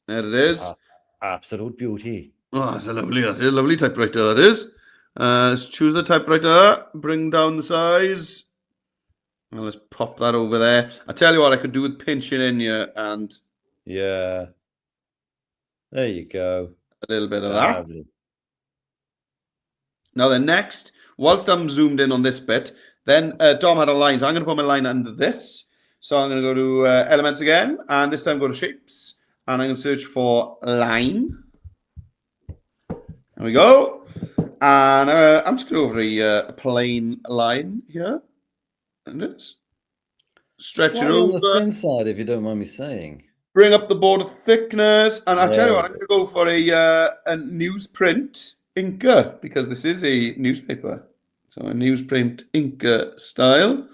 There it is. Absolute beauty. Oh, that's a lovely typewriter. That is. Let's choose the typewriter. Bring down the size. And let's pop that over there. I tell you what, I could do with pinching in here and yeah. There you go. A little bit of that. Now then, next, whilst I'm zoomed in on this bit, then Dom had a line. So I'm going to put my line under this. So I'm going to go to Elements again, and this time go to Shapes, and I'm going to search for Line. There we go. And I'm just going over a plain line here. And it's stretch it over. On the thin side, if you don't mind me saying. Bring up the border thickness, and I'll tell you what, I'm going to go for a newsprint inker, because this is a newspaper. So a newsprint inker style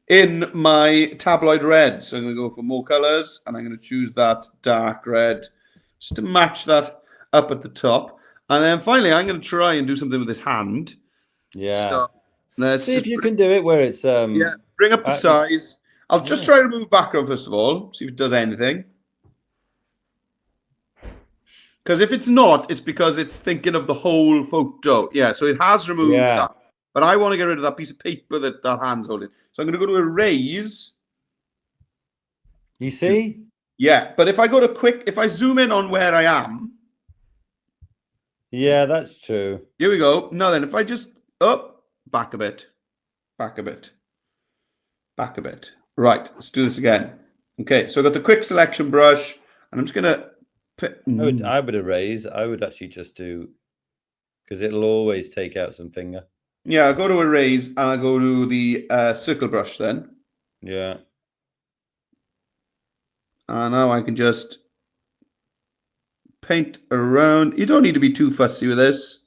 in my tabloid red. So I'm going to go for more colors, and I'm going to choose that dark red just to match that up at the top. And then finally, I'm going to try and do something with this hand. Yeah. So let's see if you can do it where it's yeah, bring up the size. I'll just try to remove background first of all, see if it does anything. Because if it's not, it's because it's thinking of the whole photo. Yeah, so it has removed that. But I want to get rid of that piece of paper that hand's holding. So I'm going to go to Erase. You see? Yeah, but if I go to if I zoom in on where I am. Yeah, that's true. Here we go. Now then, if I just, back a bit. Back a bit. Back a bit. Right, let's do this again. Okay, so I've got the quick selection brush, and I'm just going to I would erase. I would actually just do, because it'll always take out some finger. Yeah, I'll go to Erase, and I'll go to the circle brush then. Yeah. And now I can just paint around. You don't need to be too fussy with this.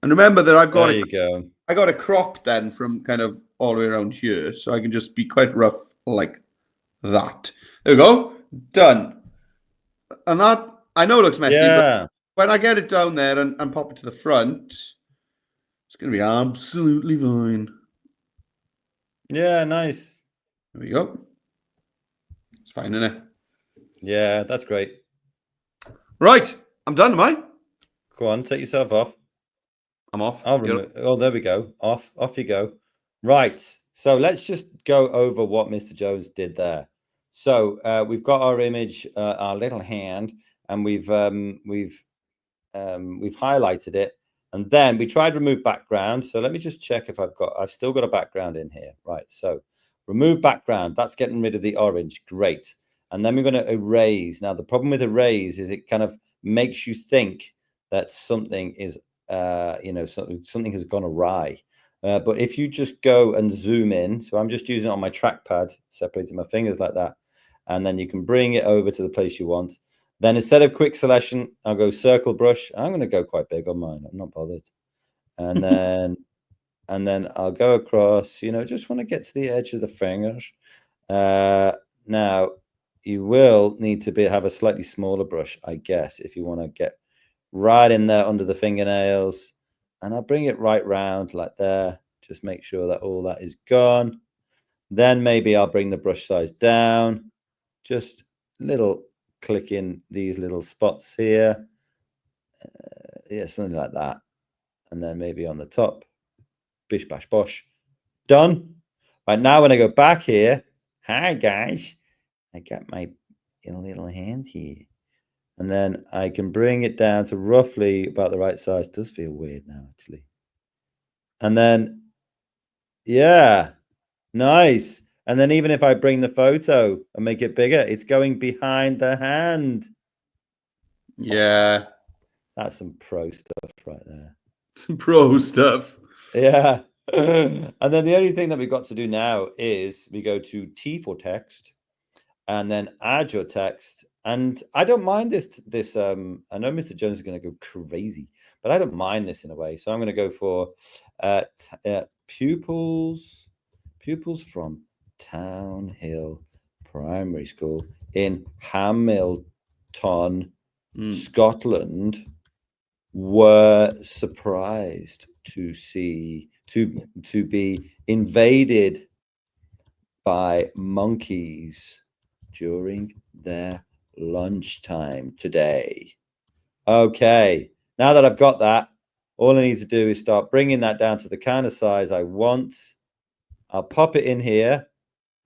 And remember that I've got there you go. I got it cropped then from kind of all the way around here, so I can just be quite rough like that. There we go. Done. And that, I know it looks messy, but when I get it down there and pop it to the front, it's going to be absolutely fine. Yeah, nice. There we go. It's fine, isn't it? Yeah, that's great. Right. I'm done, am I? Go on, take yourself off. I'm off. Oh, there we go. Off you go. Right. So let's just go over what Mr. Jones did there. So we've got our image, our little hand, and we've highlighted it, and then we tried to remove background. So let me just check if I've still got a background in here. Right. So remove background. That's getting rid of the orange. Great. And then we're going to erase. Now the problem with erase is it kind of makes you think that something is something has gone awry. But if you just go and zoom in, so I'm just using it on my trackpad, separating my fingers like that, and then you can bring it over to the place you want. Then instead of quick selection, I'll go circle brush. I'm going to go quite big on mine. I'm not bothered. And then I'll go across, just want to get to the edge of the fingers. Now, you will need to have a slightly smaller brush, I guess, if you want to get right in there under the fingernails. And I'll bring it right round like there. Just make sure that all that is gone. Then maybe I'll bring the brush size down. Just little click in these little spots here. Yeah, something like that. And then maybe on the top. Bish, bash, bosh. Done. Right, now when I go back here, hi guys, I got my little hand here. And then I can bring it down to roughly about the right size. It does feel weird now, actually. And then, yeah, nice. And then even if I bring the photo and make it bigger, it's going behind the hand. Yeah. That's some pro stuff right there. Some pro stuff. Yeah. And then the only thing that we've got to do now is we go to T for text and then add your text. And I don't mind this. I know Mr. Jones is going to go crazy, but I don't mind this in a way. So I'm going to go for pupils from Town Hill Primary School in Hamilton, Scotland, were surprised to be invaded by monkeys during their lunchtime today. Okay, now that I've got that, all I need to do is start bringing that down to the kind of size I want. I'll pop it in here,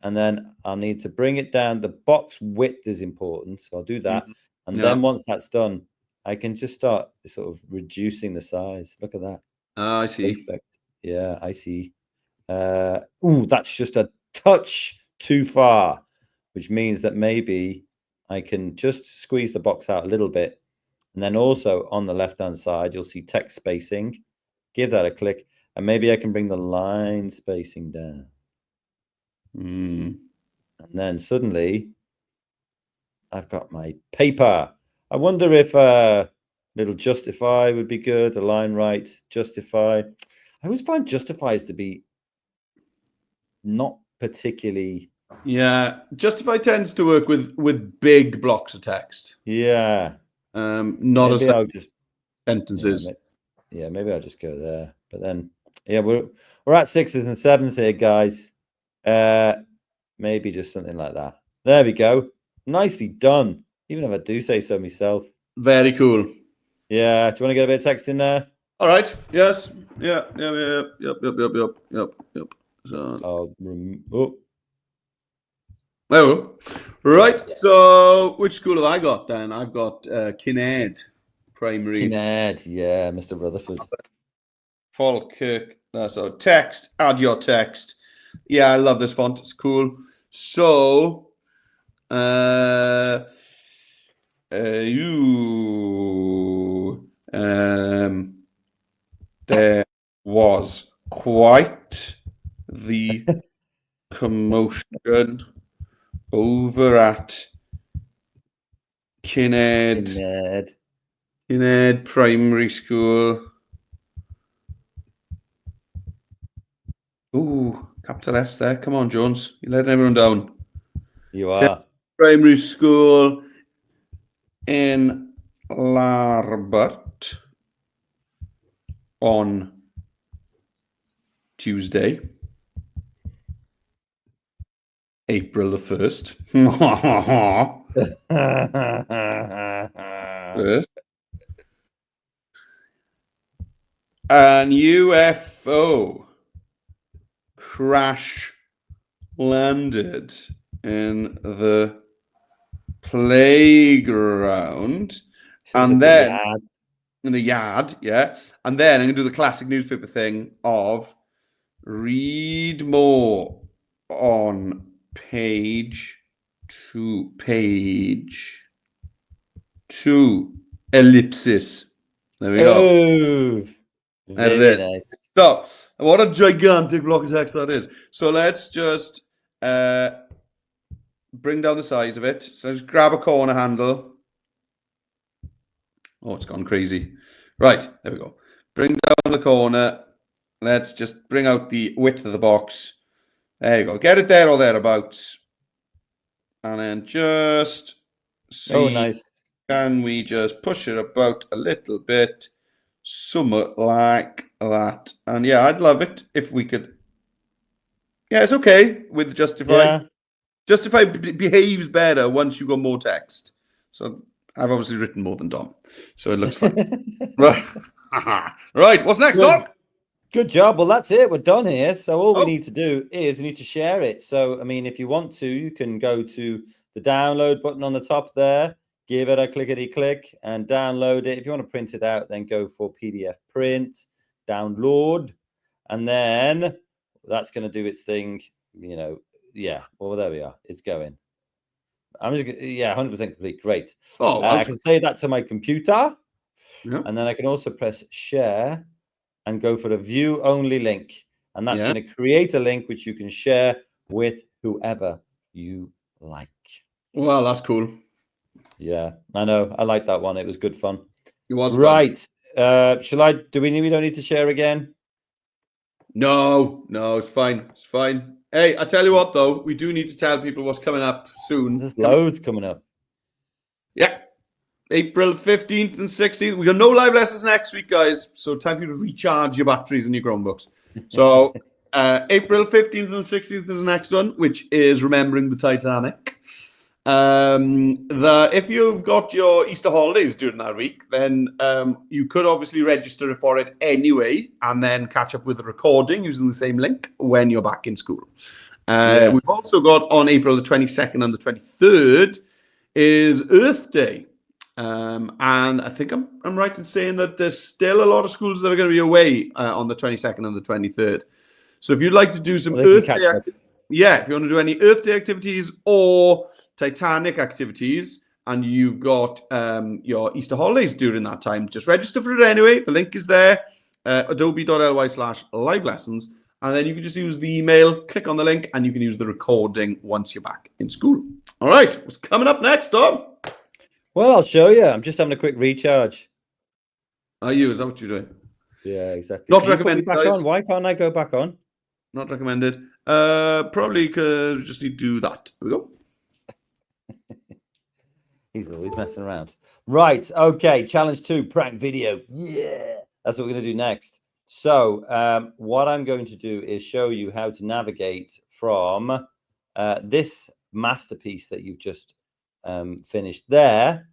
and then I'll need to bring it down. The box width is important, so I'll do that. And then once that's done, I can just start sort of reducing the size. Look at that. I see. Perfect. Yeah, I see. That's just a touch too far, which means that maybe I can just squeeze the box out a little bit. And then also on the left-hand side, you'll see text spacing. Give that a click. And maybe I can bring the line spacing down. And then suddenly, I've got my paper. I wonder if a little justify would be good. A line right, justify. I always find justifies to be not particularly. Yeah, justify tends to work with big blocks of text. Yeah. Not maybe as I'll just sentences. Yeah, maybe I'll just go there. But then, yeah, we're at 6s and 7s here, guys. Maybe just something like that. There we go. Nicely done. Even if I do say so myself. Very cool. Yeah. Do you want to get a bit of text in there? All right. Yes. Yeah. Yep. So, well, right. So, which school have I got then? I've got Kinnaird Primary. Kinnaird, yeah, Mr. Rutherford. Falkirk. So text. Add your text. Yeah, I love this font. It's cool. So, there was quite the commotion over at Kinnaird Primary School. Ooh, capital S there. Come on, Jones. You're letting everyone down. You are. Primary School in Larbert on Tuesday, April the 1st. An UFO crash landed in the playground and then in the yard, yeah. And then I'm going to do the classic newspaper thing of read more on page 2, ellipsis. There we go. Very nice. So, what a gigantic block of text that is. So let's just bring down the size of it. So just grab a corner handle Oh, it's gone crazy. Right, there we go. Bring down the corner. Let's just bring out the width of the box. There you go. Get it there or thereabouts. And then just Oh, see, nice. can we just push it about a little bit? Somewhat like that. And yeah, I'd love it if we could. Yeah, it's okay with Justify. Yeah. Justify behaves better once you got more text. So I've obviously written more than Dom. So it looks fine. Right. Right. What's next, Dom? Good job. Well, that's it. We're done here. So all we Oh. need to do is we need to share it. So, I mean, if you want to, you can go to the download button on the top there, give it a clickety click and download it. If you want to print it out, then go for PDF print, download, and then that's going to do its thing. You know, yeah. Well, there we are. It's going. I'm just, yeah, 100% complete. Great. Oh, I can save that to my computer. Yeah. And then I can also press share and go for the view only link. And that's going to create a link which you can share with whoever you like. Well, that's cool. Yeah, I know. I like that one. It was good fun. It was right. Shall I? We don't need to share again? No, it's fine. It's fine. Hey, I tell you what, though, we do need to tell people what's coming up soon. There's loads coming up. Yeah. April 15th and 16th. We got no live lessons next week, guys. So time for you to recharge your batteries in your Chromebooks. So April 15th and 16th is the next one, which is Remembering the Titanic. If you've got your Easter holidays during that week, then you could obviously register for it anyway, and then catch up with the recording using the same link when you're back in school. Yes. We've also got on April the 22nd and the 23rd is Earth Day. And I think I'm right in saying that there's still a lot of schools that are going to be away on the 22nd and the 23rd. So if you'd like to do some Earth Day, if you want to do any Earth Day activities or Titanic activities, and you've got your Easter holidays during that time, just register for it anyway. The link is there, adobe.ly/live lessons, and then you can just use the email, click on the link, and you can use the recording once you're back in school. All right, what's coming up next, Dom? Well, I'll show you. I'm just having a quick recharge. Are you? Is that what you're doing? Yeah, exactly. Not recommended, back guys. On? Why can't I go back on? Not recommended. Probably because we just need to do that. There we go. He's always messing around. Right. Okay. Challenge 2, prank video. Yeah. That's what we're going to do next. So what I'm going to do is show you how to navigate from this masterpiece that you've just finished there.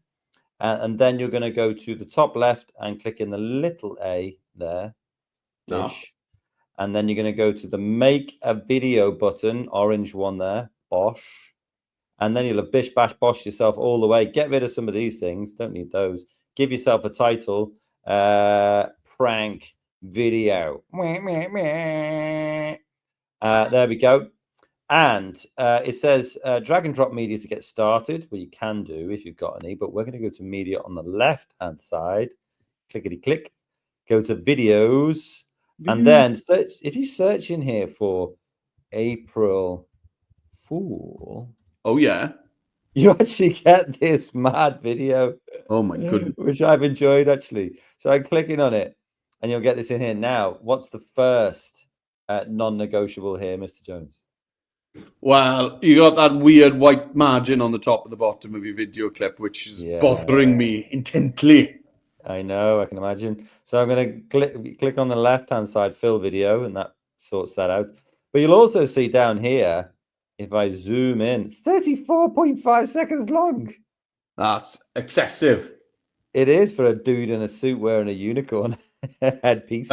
And then you're going to go to the top left and click in the little A there. Dish. And then you're going to go to the make a video button, orange one there. Bosh. And then you'll have bish, bash, bosh yourself all the way. Get rid of some of these things. Don't need those. Give yourself a title. Prank video. There we go. And it says drag and drop media to get started. Well, you can do if you've got any, but we're going to go to media on the left-hand side. Clickety click. Go to videos. And then search. If you search in here for April Fool. Oh, yeah. You actually get this mad video. Oh, my goodness. Which I've enjoyed, actually. So I'm clicking on it, and you'll get this in here. Now, what's the first non-negotiable here, Mr. Jones? Well, you got that weird white margin on the top of the bottom of your video clip, which is bothering me intently. I know, I can imagine. So I'm going to click on the left-hand side, fill video, and that sorts that out. But you'll also see down here, if I zoom in, 34.5 seconds long. That's excessive. It is for a dude in a suit wearing a unicorn headpiece.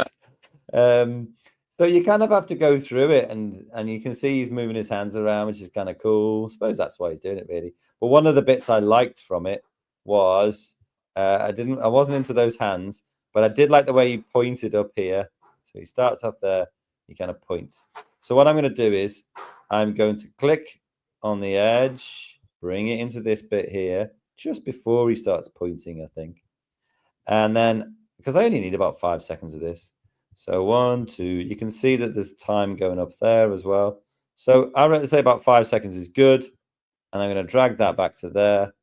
So you kind of have to go through it, and you can see he's moving his hands around, which is kind of cool. I suppose that's why he's doing it, really. But one of the bits I liked from it was I wasn't into those hands, but I did like the way he pointed up here. So he starts off there, he kind of points. So what I'm going to do is I'm going to click on the edge, bring it into this bit here, just before he starts pointing, I think. And then, because I only need about 5 seconds of this. So 1, 2, you can see that there's time going up there as well. So I'd rather say about 5 seconds is good. And I'm going to drag that back to there.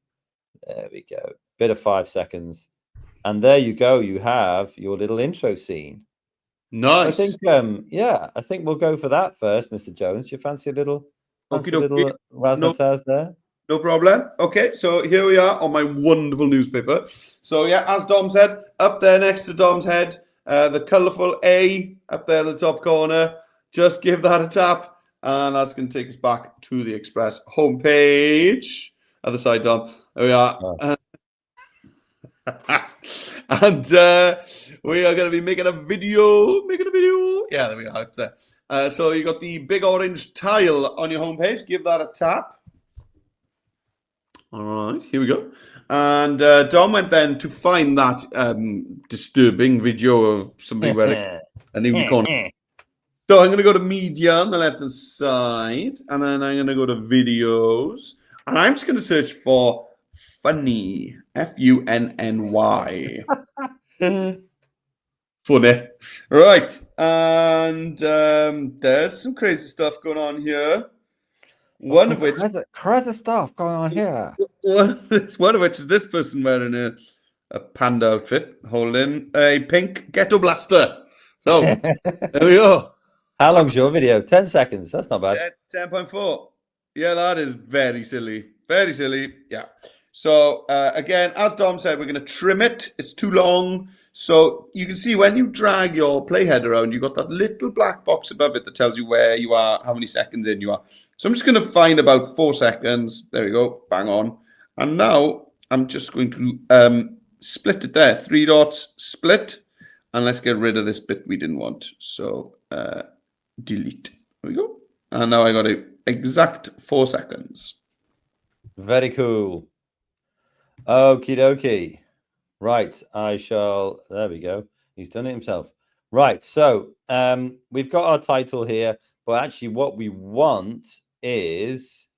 There we go. Bit of 5 seconds. And there you go. You have your little intro scene. Nice. I think, yeah, I think we'll go for that first, Mr. Jones. Do you fancy a little, Okie dokie. No, razzmatazz there? no problem. Okay, so here we are on my wonderful newspaper. So yeah, as Dom said, up there next to Dom's head, the colourful A up there in the top corner. Just give that a tap, and that's going to take us back to the Express homepage. Other side, Dom. There we are. Oh. And we are going to be making a video. Yeah, there we are. Up there. So you got the big orange tile on your homepage. Give that a tap. All right, here we go. And Dom went then to find that disturbing video of somebody wearing a unicorn. So I'm going to go to media on the left-hand side, and then I'm going to go to videos, and I'm just going to search for funny, Funny. Funny. Right, and there's some crazy stuff going on here. One of which crazy stuff going on here. One of which is this person wearing a panda outfit, holding a pink ghetto blaster. So there we go. How long's your video? 10 seconds. That's not bad. 10.4. Yeah, that is very silly. Very silly. Yeah. So again, as Dom said, we're going to trim it. It's too long. So you can see when you drag your playhead around, you've got that little black box above it that tells you where you are, how many seconds in you are. So I'm just going to find about 4 seconds. There we go. Bang on. And now I'm just going to split it there. 3 dots, split. And let's get rid of this bit we didn't want. So delete. There we go. And now I got an exact 4 seconds. Very cool. Okie dokie. Right. There we go. He's done it himself. Right. So we've got our title here. But actually what we want is,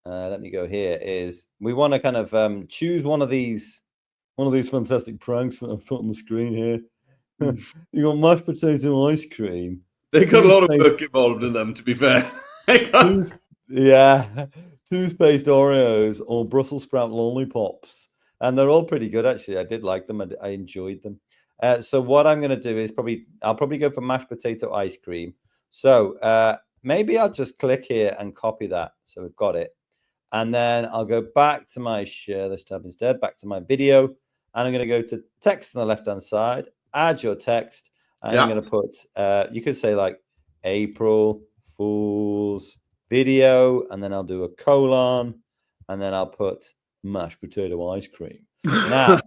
let me go here, is we want to kind of choose one of these fantastic pranks that I've put on the screen here. You got mashed potato ice cream. They got a lot of work involved in them, to be fair. Toothpaste Oreos or Brussels sprout lollipops. And they're all pretty good, actually. I did like them. I enjoyed them. So what I'm going to do is I'll probably go for mashed potato ice cream. So maybe I'll just click here and copy that. So we've got it. And then I'll go back to my share this tab instead, back to my video. And I'm going to go to text on the left-hand side, add your text. And I'm going to put, you could say like April Fool's video. And then I'll do a colon. And then I'll put mashed potato ice cream. Now,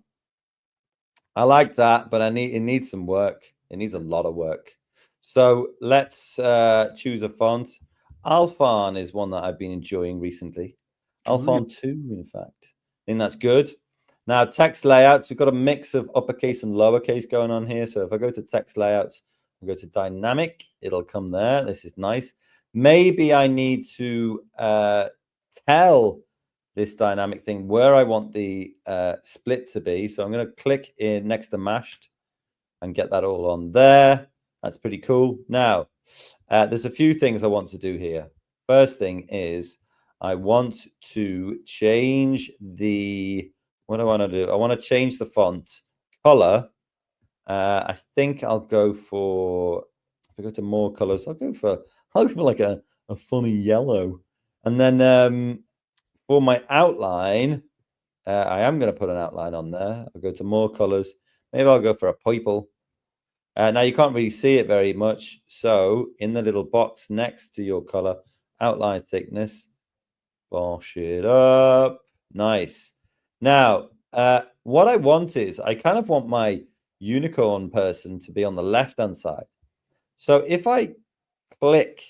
I like that, but it needs some work. It needs a lot of work. So let's choose a font. Alphon is one that I've been enjoying recently. Alphon 2, in fact. I think that's good. Now, text layouts, we've got a mix of uppercase and lowercase going on here. So if I go to text layouts, I go to dynamic, it'll come there. This is nice. Maybe I need to tell this dynamic thing where I want the split to be. So I'm going to click in next to mashed and get that all on there. That's pretty cool. Now, there's a few things I want to do here. First thing is I want to change what do I want to do? I want to change the font color. I think I'll go for, if I go to more colors, I'll go for like a funny yellow. And then for my outline, I am going to put an outline on there. I'll go to more colors. Maybe I'll go for a purple. Now you can't really see it very much. So in the little box next to your color, outline thickness, wash it up. Nice. Now, what I want is I kind of want my unicorn person to be on the left-hand side. So if I click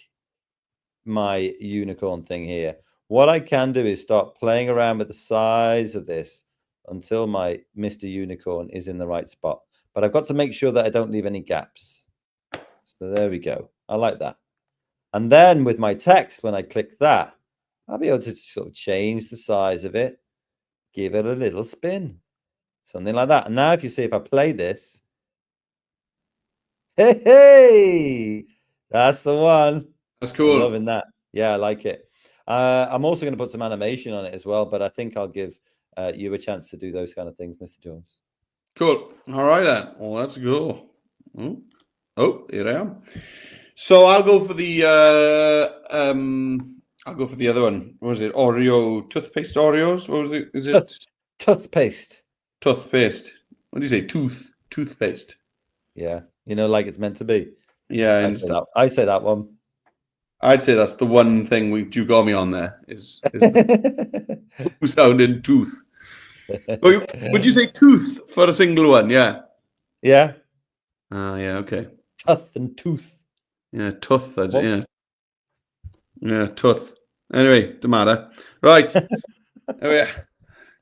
my unicorn thing here, what I can do is start playing around with the size of this until my Mr. Unicorn is in the right spot. But I've got to make sure that I don't leave any gaps. So there we go. I like that. And then with my text, when I click that, I'll be able to sort of change the size of it, give it a little spin, something like that. And now if you see, if I play this, hey, that's the one. That's cool. I'm loving that. Yeah, I like it. I'm also going to put some animation on it as well, but I think I'll give you a chance to do those kind of things, Mr. Jones. Cool. All right then. Well, let's go. Oh, here I am. So I'll go for the other one. What was it? Oreo toothpaste Oreos? What was it? Is it Toothpaste. toothpaste? What do you say? Toothpaste. Yeah, like it's meant to be. Yeah, I I say understand. that. I say that one. I'd say that's the one thing you got me on there is the sound in tooth. Would you say tooth for a single one? Yeah. Yeah, Yeah. Okay. tooth and tooth. Yeah. Tooth. What? Yeah. Yeah. Tooth. Anyway, don't matter. Right. Oh, yeah.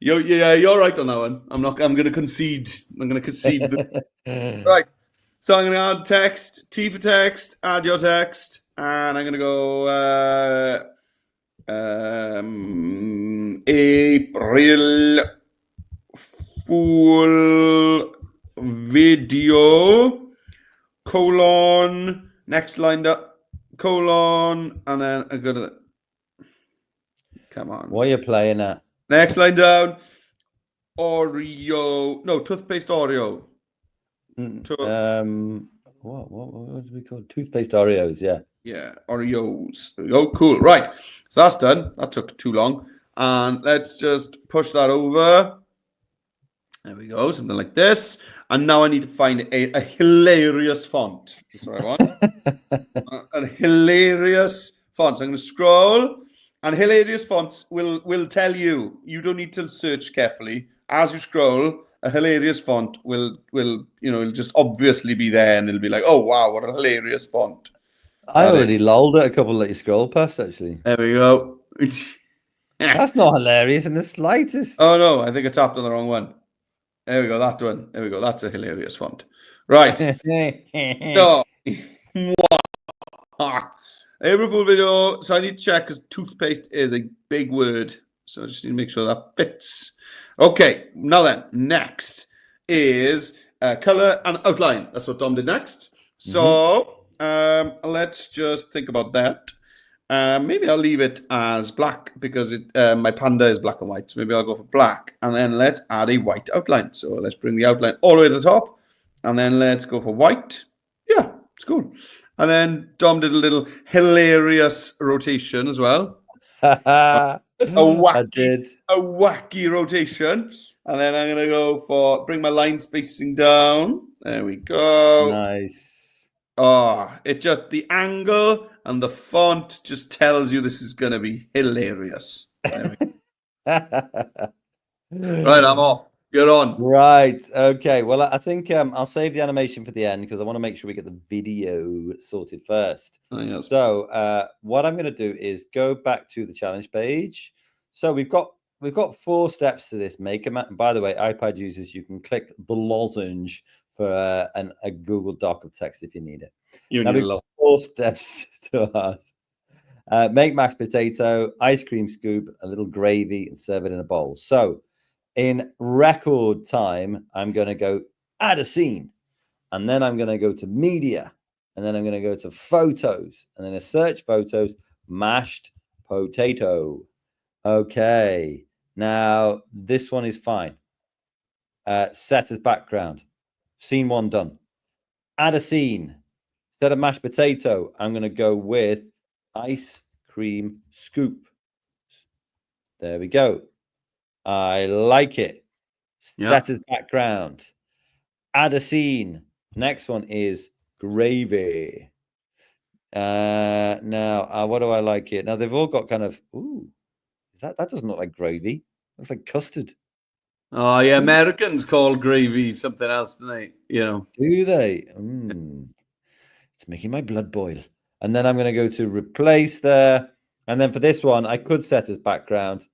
You're right on that one. I'm going to concede. I'm going to concede. Right. So I'm going to add text. T for text. Add your text, and I'm going to go April Fool video colon next line up colon, and then I go to the. Come on. What are you playing at? Next line down. Oreo. No, toothpaste Oreo. What do we call it? Toothpaste Oreos? Yeah. Yeah, Oreos. There we go. Cool. Right. So that's done. That took too long. And let's just push that over. There we go. Something like this. And now I need to find a hilarious font. That's what I want. A hilarious font. So I'm going to scroll. And hilarious fonts will tell you. You don't need to search carefully. As you scroll, a hilarious font will it'll just obviously be there, and it'll be like, oh wow, what a hilarious font. I already lolled at a couple that you scroll past, actually. There we go. That's not hilarious in the slightest. Oh no, I think I tapped on the wrong one. There we go, that one. There we go. That's a hilarious font. Right. So April Fool video. So I need to check because toothpaste is a big word. So I just need to make sure that fits. Okay, now then, next is color and outline. That's what Dom did next. So let's just think about that. Maybe I'll leave it as black because my panda is black and white. So maybe I'll go for black. And then let's add a white outline. So let's bring the outline all the way to the top. And then let's go for white. Yeah, it's cool. And then Dom did a little hilarious rotation as well. A wacky rotation. And then I'm going to go for bring my line spacing down. There we go. Nice. Oh, it just the angle and the font just tells you this is going to be hilarious. Right, I'm off. You're on. Right. Okay. Well, I think I'll save the animation for the end because I want to make sure we get the video sorted first. Oh, yes. So what I'm going to do is go back to the challenge page. So we've got 4 steps to this. Make a map. By the way, iPad users, you can click the lozenge for a Google Doc of text if you need it. Now we've got 4 steps to us. Make mashed potato, ice cream scoop, a little gravy, and serve it in a bowl. So in record time, I'm going to go add a scene, and then I'm going to go to media, and then I'm going to go to photos, and then a search photos, mashed potato. Okay, now this one is fine. Set as background. Scene 1 done. Add a scene. Instead of mashed potato, I'm going to go with ice cream scoop. There we go. I like it. Set as background. Add a scene. Next one is gravy. Now, what do I like here? Now, they've all got kind of, that doesn't look like gravy. It looks like custard. Oh, yeah, Americans call gravy something else, don't they? Do they? It's making my blood boil. And then I'm going to go to replace there. And then for this one, I could set as background,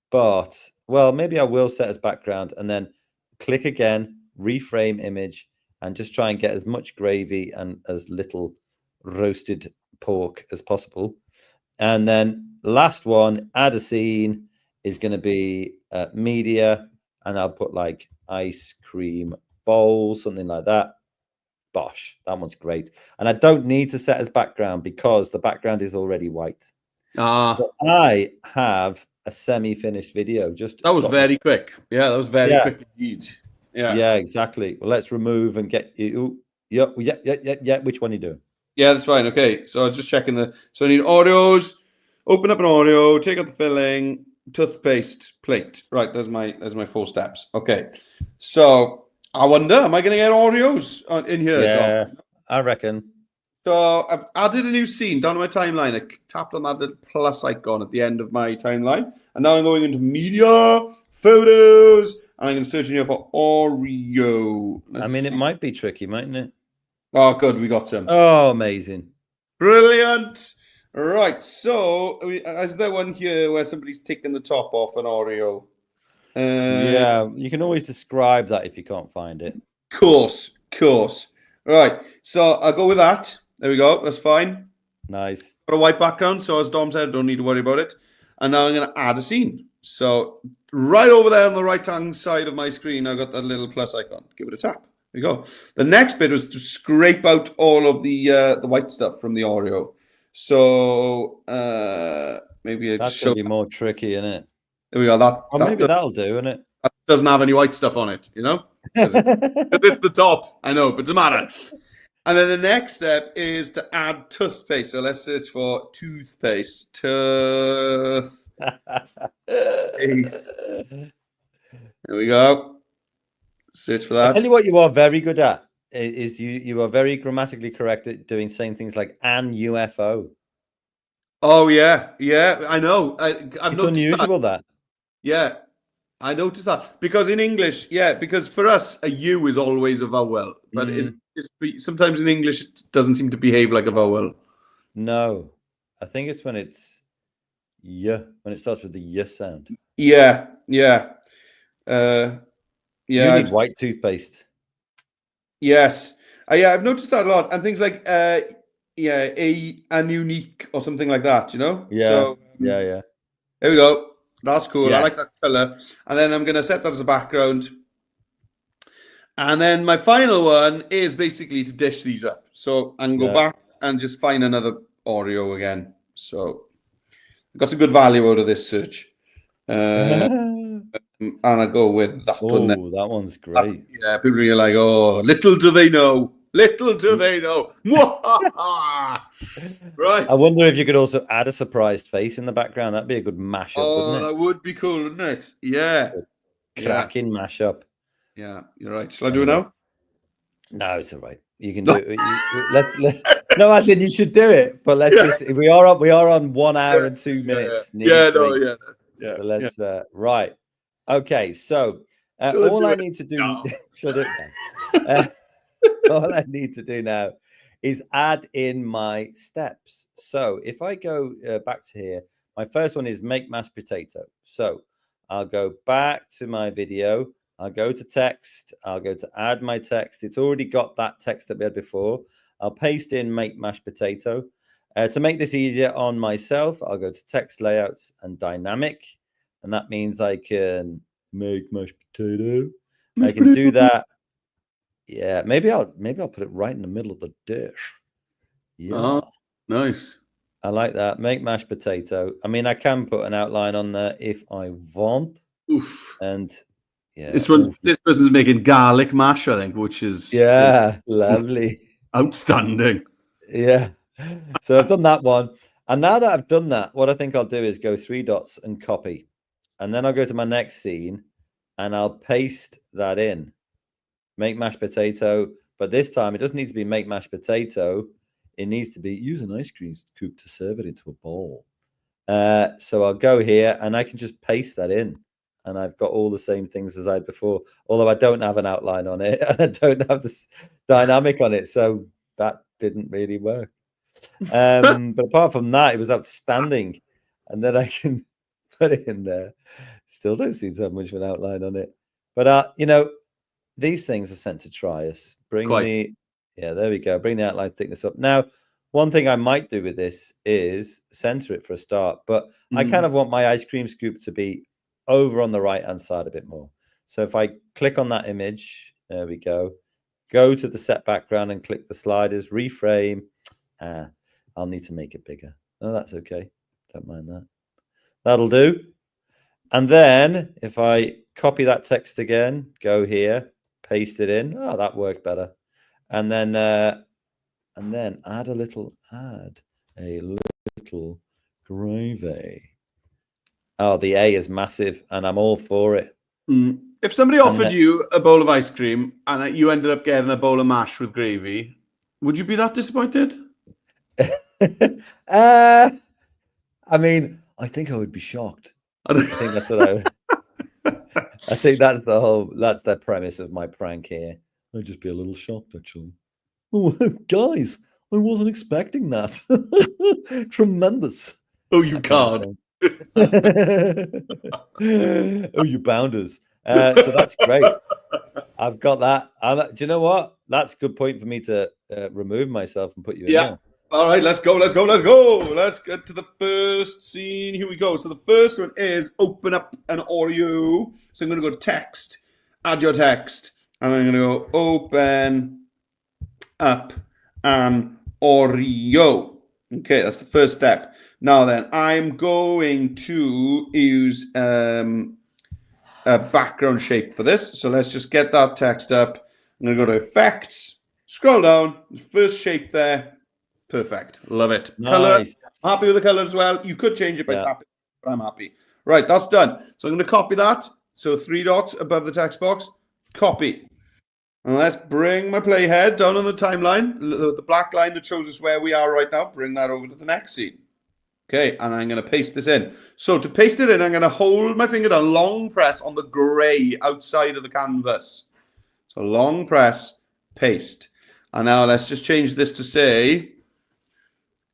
but, well, maybe I will set as background and then click again, reframe image, and just try and get as much gravy and as little roasted pork as possible. And then last one, add a scene, is going to be media, and I'll put like ice cream bowl, something like that. Bosh, that one's great. And I don't need to set as background because the background is already white. So I have a semi-finished video. That was very quick. Yeah, that was very quick indeed. Yeah, exactly. Well, let's remove and get you. Yeah. Which one are you doing? Yeah, that's fine. Okay, so I was just checking so I need Oreos. Open up an Oreo, take out the filling, toothpaste, plate. Right, there's my 4 steps. Okay, so I wonder, am I going to get Oreos in here, Yeah, Dom? I reckon. So I've added a new scene down to my timeline. I tapped on that little plus icon at the end of my timeline, and now I'm going into media, photos, and I'm going to search in here for Oreo. I mean, it might be tricky, mightn't it? Oh, good, we got some. Oh, amazing. Brilliant. Right, so is there one here where somebody's taken the top off an Oreo? Yeah, you can always describe that if you can't find it. Course. Right, so I'll go with that. There we go, that's fine. Nice. Got a white background, so as Dom said, don't need to worry about it. And now I'm going to add a scene. So right over there on the right-hand side of my screen, I've got that little plus icon. Give it a tap. There you go. The next bit was to scrape out all of the white stuff from the Oreo. So maybe it That's going to be more tricky, isn't it? There we go. Maybe that'll do, isn't it? That doesn't have any white stuff on it, you know? It's the top. I know, but it doesn't matter. And then the next step is to add toothpaste. So let's search for toothpaste. Toothpaste. There we go. Search for that. I'll tell you what you are very good at is you are very grammatically correct at doing saying things like an UFO. Oh yeah, I know. It's unusual that. Yeah, I noticed that because in English, because for us a U is always a vowel, but sometimes in English it doesn't seem to behave like a vowel. No, I think it's when it's when it starts with the y sound. Yeah. You need white toothpaste. Yes. I've noticed that a lot, and things like an unique or something like that. You know. Yeah. So, yeah. There we go. That's cool. Yes. I like that color. And then I'm going to set that as a background. And then my final one is basically to dish these up. So I can go back and just find another Oreo again. So I got a good value out of this search. And I go with that one. Oh, that one's great. People are like, oh, little do they know. Little do they know. Right. I wonder if you could also add a surprised face in the background. That'd be a good mashup, wouldn't it? That would be cool, wouldn't it? Yeah. Cracking mashup. Yeah, you're right. Shall I do it now? No, it's all right. You can do it. Let's no, I think you should do it. But let's just we are on 1 hour and 2 minutes. Yeah. So let's right. Okay, so all I need to do shut it down. All I need to do now is add in my steps. So if I go back to here, my first one is make mashed potato. So I'll go back to my video. I'll go to text. I'll go to add my text. It's already got that text that we had before. I'll paste in make mashed potato. To make this easier on myself, I'll go to text layouts and dynamic. And that means I can make mashed potato. I can do that. Yeah, maybe I'll put it right in the middle of the dish. Yeah. Nice. I like that. Make mashed potato. I mean, I can put an outline on there if I want. Oof. And yeah. This person's making garlic mash, I think, which is lovely. Outstanding. Yeah. So I've done that one. And now that I've done that, what I think I'll do is go 3 dots and copy. And then I'll go to my next scene and I'll paste that in. Make mashed potato, but this time it doesn't need to be make mashed potato. It needs to be use an ice cream scoop to serve it into a bowl. So I'll go here and I can just paste that in, and I've got all the same things as I had before. Although I don't have an outline on it and I don't have this dynamic on it, so that didn't really work. But apart from that, it was outstanding. And then I can put it in there. Still don't seem to have much of an outline on it, but these things are sent to try us. There we go. Bring the outline thickness up. Now, one thing I might do with this is center it for a start, but I kind of want my ice cream scoop to be over on the right-hand side a bit more. So if I click on that image, there we go. Go to the set background and click the sliders, reframe. I'll need to make it bigger. No, that's okay. Don't mind that. That'll do. And then if I copy that text again, go here, paste it in. Oh, that worked better. And then add a little gravy. Oh, the A is massive, and I'm all for it. If somebody offered you a bowl of ice cream and you ended up getting a bowl of mash with gravy, would you be that disappointed? I mean, I think I would be shocked. I think that's what I think that's the premise of my prank here. I'd just be a little shocked, actually. Oh, guys, I wasn't expecting that. Tremendous. Oh, you can't. Oh, you bounders. So that's great. I've got that. Do you know what? That's a good point for me to remove myself and put you in there. All right, let's go. Let's get to the first scene. Here we go. So the first one is open up an Oreo. So I'm going to go to text, add your text, and I'm going to go open up an Oreo. Okay, that's the first step. Now then, I'm going to use a background shape for this. So let's just get that text up. I'm going to go to effects, scroll down, the first shape there. Perfect. Love it. Nice. Color. Happy with the color as well. You could change it by tapping, but I'm happy. Right, that's done. So I'm going to copy that. So 3 dots above the text box. Copy. And let's bring my playhead down on the timeline. The black line that shows us where we are right now. Bring that over to the next scene. Okay, and I'm going to paste this in. So to paste it in, I'm going to hold my finger down, long press on the grey outside of the canvas. So long press, paste. And now let's just change this to say,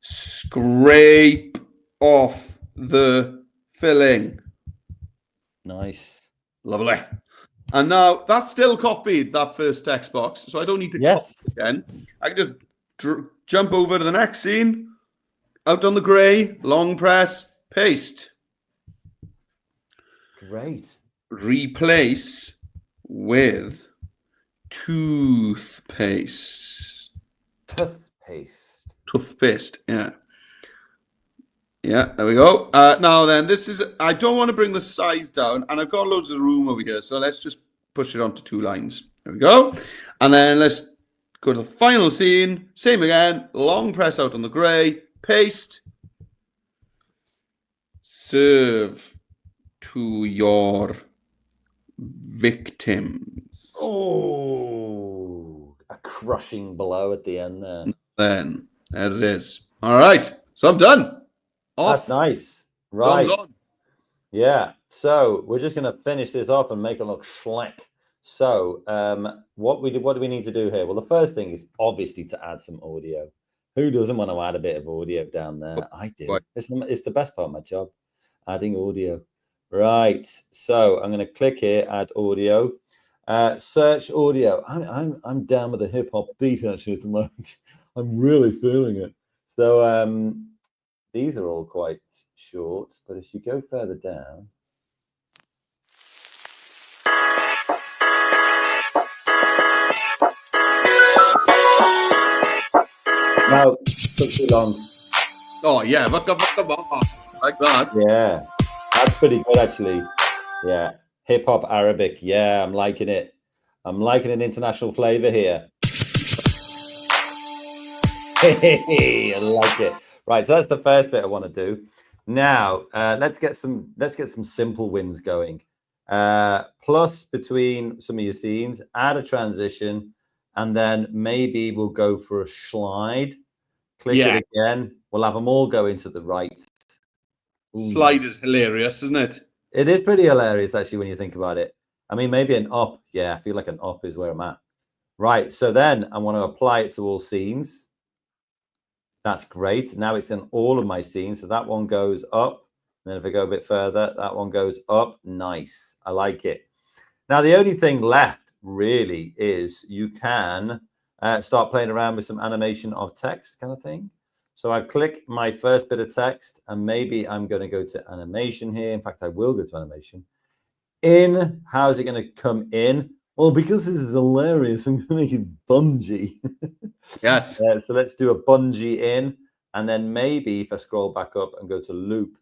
scrape off the filling. Nice. Lovely. And now that's still copied, that first text box. So I don't need to copy it again. I can just jump over to the next scene. Out on the grey, long press, paste. Great. Replace with toothpaste. Toothpaste, yeah. Yeah, there we go. Now then, I don't want to bring the size down, and I've got loads of room over here, so let's just push it onto 2 lines. There we go. And then let's go to the final scene. Same again, long press out on the grey, paste. Serve to your victims. Oh, a crushing blow at the end there. Then, there it is. All right, so I'm done. Off. That's nice. Right. Thumbs on. Yeah. So we're just going to finish this off and make it look slick. So what do we need to do here? Well, the first thing is obviously to add some audio. Who doesn't want to add a bit of audio down there? I do. It's the best part of my job, adding audio. Right. So I'm going to click here, add audio, search audio. I'm down with the hip hop beat actually at the moment. I'm really feeling it. So these are all quite short, but if you go further down. No, took too long. Oh yeah, like that. Yeah, that's pretty good actually. Yeah, hip hop Arabic. Yeah, I'm liking it. I'm liking an international flavor here. I like it. Right, so that's the first bit I want to do. Now, let's get some simple wins going. Plus between some of your scenes, add a transition, and then maybe we'll go for a slide. Click it again. We'll have them all go into the right. Ooh. Slide is hilarious, isn't it? It is pretty hilarious, actually, when you think about it. I mean, maybe an up. Yeah, I feel like an up is where I'm at. Right, so then I want to apply it to all scenes. That's great. Now it's in all of my scenes. So that one goes up. And then if I go a bit further, that one goes up. Nice. I like it. Now, the only thing left really is you can start playing around with some animation of text kind of thing. So I click my first bit of text and maybe I'm going to go to animation here. In fact, I will go to animation. In, how is it going to come in? Well, because this is hilarious, I'm going to make it bungee. Yes. So let's do a bungee in. And then maybe if I scroll back up and go to loop,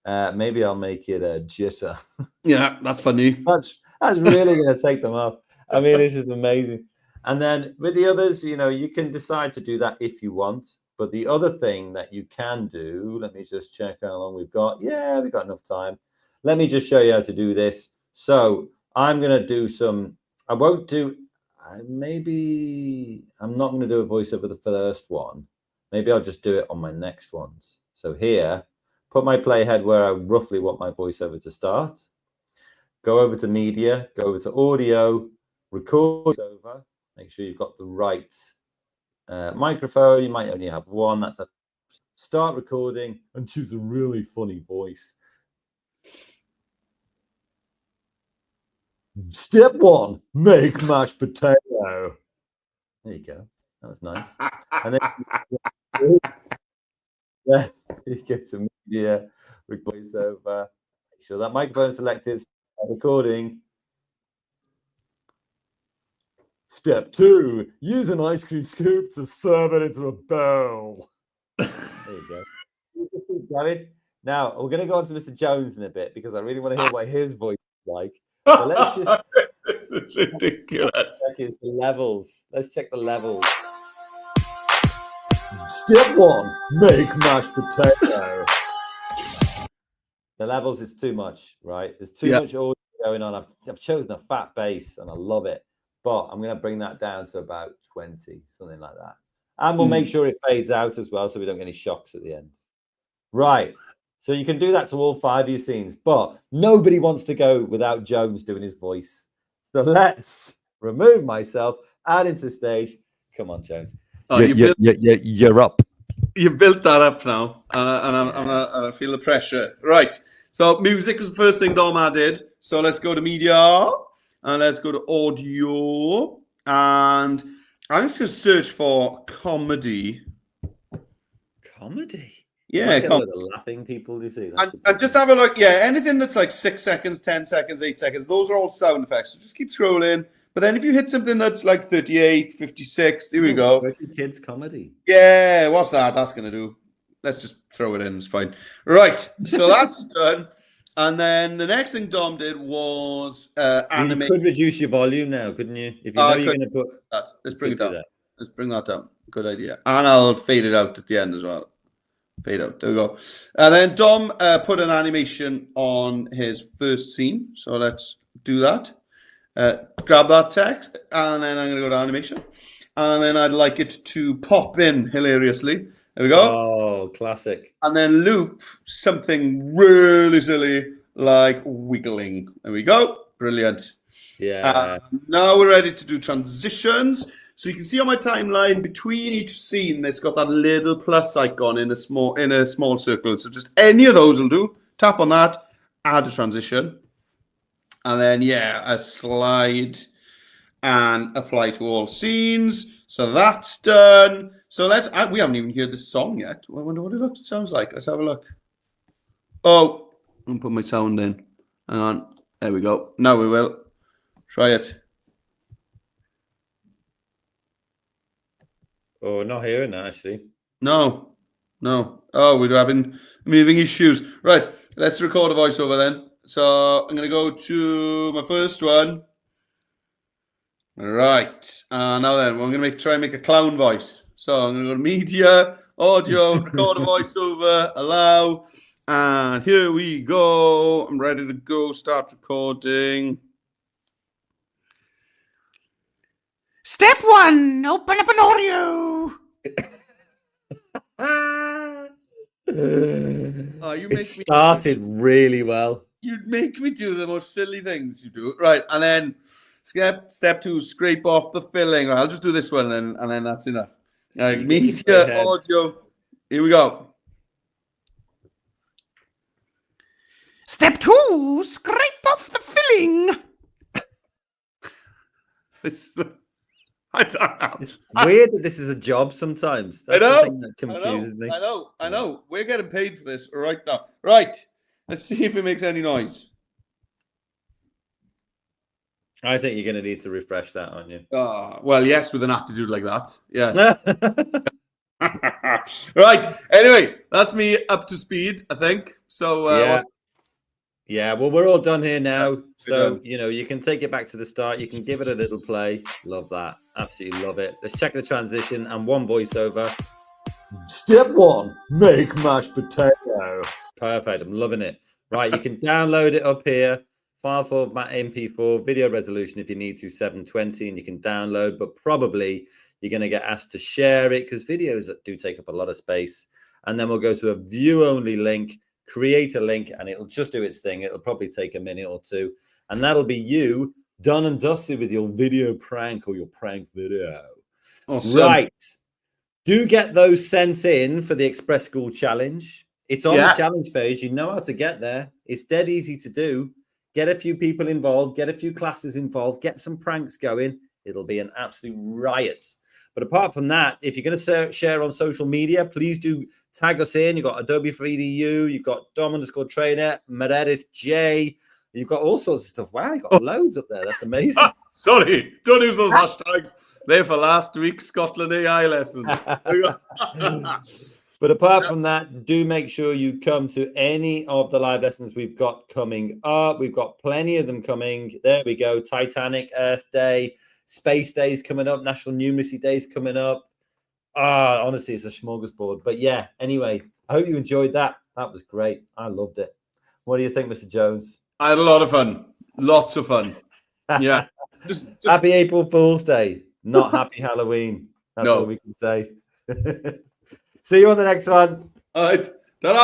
maybe I'll make it a jitter. Yeah, that's funny. That's really going to take them up. I mean, this is amazing. And then with the others, you can decide to do that if you want. But the other thing that you can do, let me just check how long we've got. Yeah, we've got enough time. Let me just show you how to do this. So I'm going to do I won't do, maybe I'm not going to do a voice over the first one. Maybe I'll just do it on my next ones. So here, put my playhead where I roughly want my voiceover to start. Go over to media, go over to audio, record over. Make sure you've got the right microphone. You might only have one. Start recording and choose a really funny voice. Step 1, make mashed potato. There you go. That was nice. And then you get some media, voiceover. Make sure that microphone selected. Start recording. Step 2, use an ice cream scoop to serve it into a bowl. There you go. David. Now, we're going to go on to Mr. Jones in a bit because I really want to hear what his voice is like. So let's just... It's ridiculous. Check the levels. Let's check the levels. Step 1, make mashed potato. The levels is too much, right? There's too much audio going on. I've chosen a fat bass and I love it. But I'm going to bring that down to about 20, something like that. And we'll make sure it fades out as well so we don't get any shocks at the end. Right. So you can do that to all 5 of your scenes. But nobody wants to go without Jones doing his voice. So let's remove myself, add into stage. Come on, Jones. Oh, you're up. You built that up now. And I feel the pressure. Right. So music was the first thing Dom added. So let's go to media. And let's go to audio. And I'm just going to search for comedy. Comedy? Yeah. The laughing people, you see. And just have a look. Yeah, anything that's like 6 seconds, 10 seconds, 8 seconds, those are all sound effects. So just keep scrolling. But then if you hit something that's like 38, 56, here we go. Kids comedy. Yeah, what's that? That's going to do. Let's just throw it in. It's fine. Right. So that's done. And then the next thing Dom did was animate. You could reduce your volume now, couldn't you? If you know you're going to put that. Let's bring it down. Let's bring that down. Good idea. And I'll fade it out at the end as well. Fade out. There we go. And then Dom put an animation on his first scene. So let's do that. Grab that text. And then I'm going to go to animation. And then I'd like it to pop in hilariously. There we go. Oh, classic. And then loop something really silly like wiggling. There we go. Brilliant. Yeah. Now we're ready to do transitions. So you can see on my timeline between each scene, it's got that little plus icon in a small circle. So just any of those will do. Tap on that, add a transition. And then, a slide and apply to all scenes. So that's done. So we haven't even heard the song yet. I wonder what it sounds like. Let's have a look. Oh, I'm put my sound in. Hang on. There we go. Now we will. Try it. Oh, not hearing that actually. No. Oh, we're having moving issues. Right. Let's record a voiceover then. So I'm going to go to my first one. Right. Now then, we're going to try and make a clown voice. So I'm going to go to media, audio, record a voiceover, allow. And here we go. I'm ready to go. Start recording. Step 1, open up an audio. It started really well. You'd make me do the most silly things you do. Right. And then step 2, scrape off the filling. Right, I'll just do this one and then that's enough. Media, audio. Here we go. Step 2, scrape off the filling. It's weird that this is a job sometimes. That's the thing that confuses me. I know. We're getting paid for this right now. Right. Let's see if it makes any noise. I think you're going to need to refresh that, aren't you? Well, yes, with an aptitude like that. Yes. Right. Anyway, that's me up to speed, I think. So, Yeah, well, we're all done here now. So, done. you can take it back to the start. You can give it a little play. Love that. Absolutely love it. Let's check the transition and one voiceover. Step 1, make mashed potato. Perfect. I'm loving it. Right, you can download it up here. File format MP4, video resolution if you need to, 720, and you can download, but probably you're going to get asked to share it because videos do take up a lot of space. And then we'll go to a view-only link, create a link, and it'll just do its thing. It'll probably take a minute or two, and that'll be you done and dusted with your video prank or your prank video. Awesome. Right. Do get those sent in for the Express School Challenge. It's on the challenge page. You know how to get there. It's dead easy to do. Get a few people involved, get a few classes involved, get some pranks going. It'll be an absolute riot. But apart from that, if you're going to share on social media, please do tag us in. You've got Adobe 3DU, you've got Dom_trainer, Meredith J. You've got all sorts of stuff. Wow, you've got loads up there. That's amazing. Sorry, don't use those hashtags. They're for last week's Scotland AI lesson. But apart from that, do make sure you come to any of the live lessons we've got coming up. We've got plenty of them coming. There we go. Titanic, Earth Day, Space Days coming up, National Numeracy Days coming up. Honestly, it's a smorgasbord. But yeah, anyway, I hope you enjoyed that. That was great. I loved it. What do you think, Mr. Jones? I had a lot of fun. Lots of fun. Yeah. Just Happy April Fool's Day. Not happy Halloween. That's all we can say. See you on the next one. All right. Ta-da!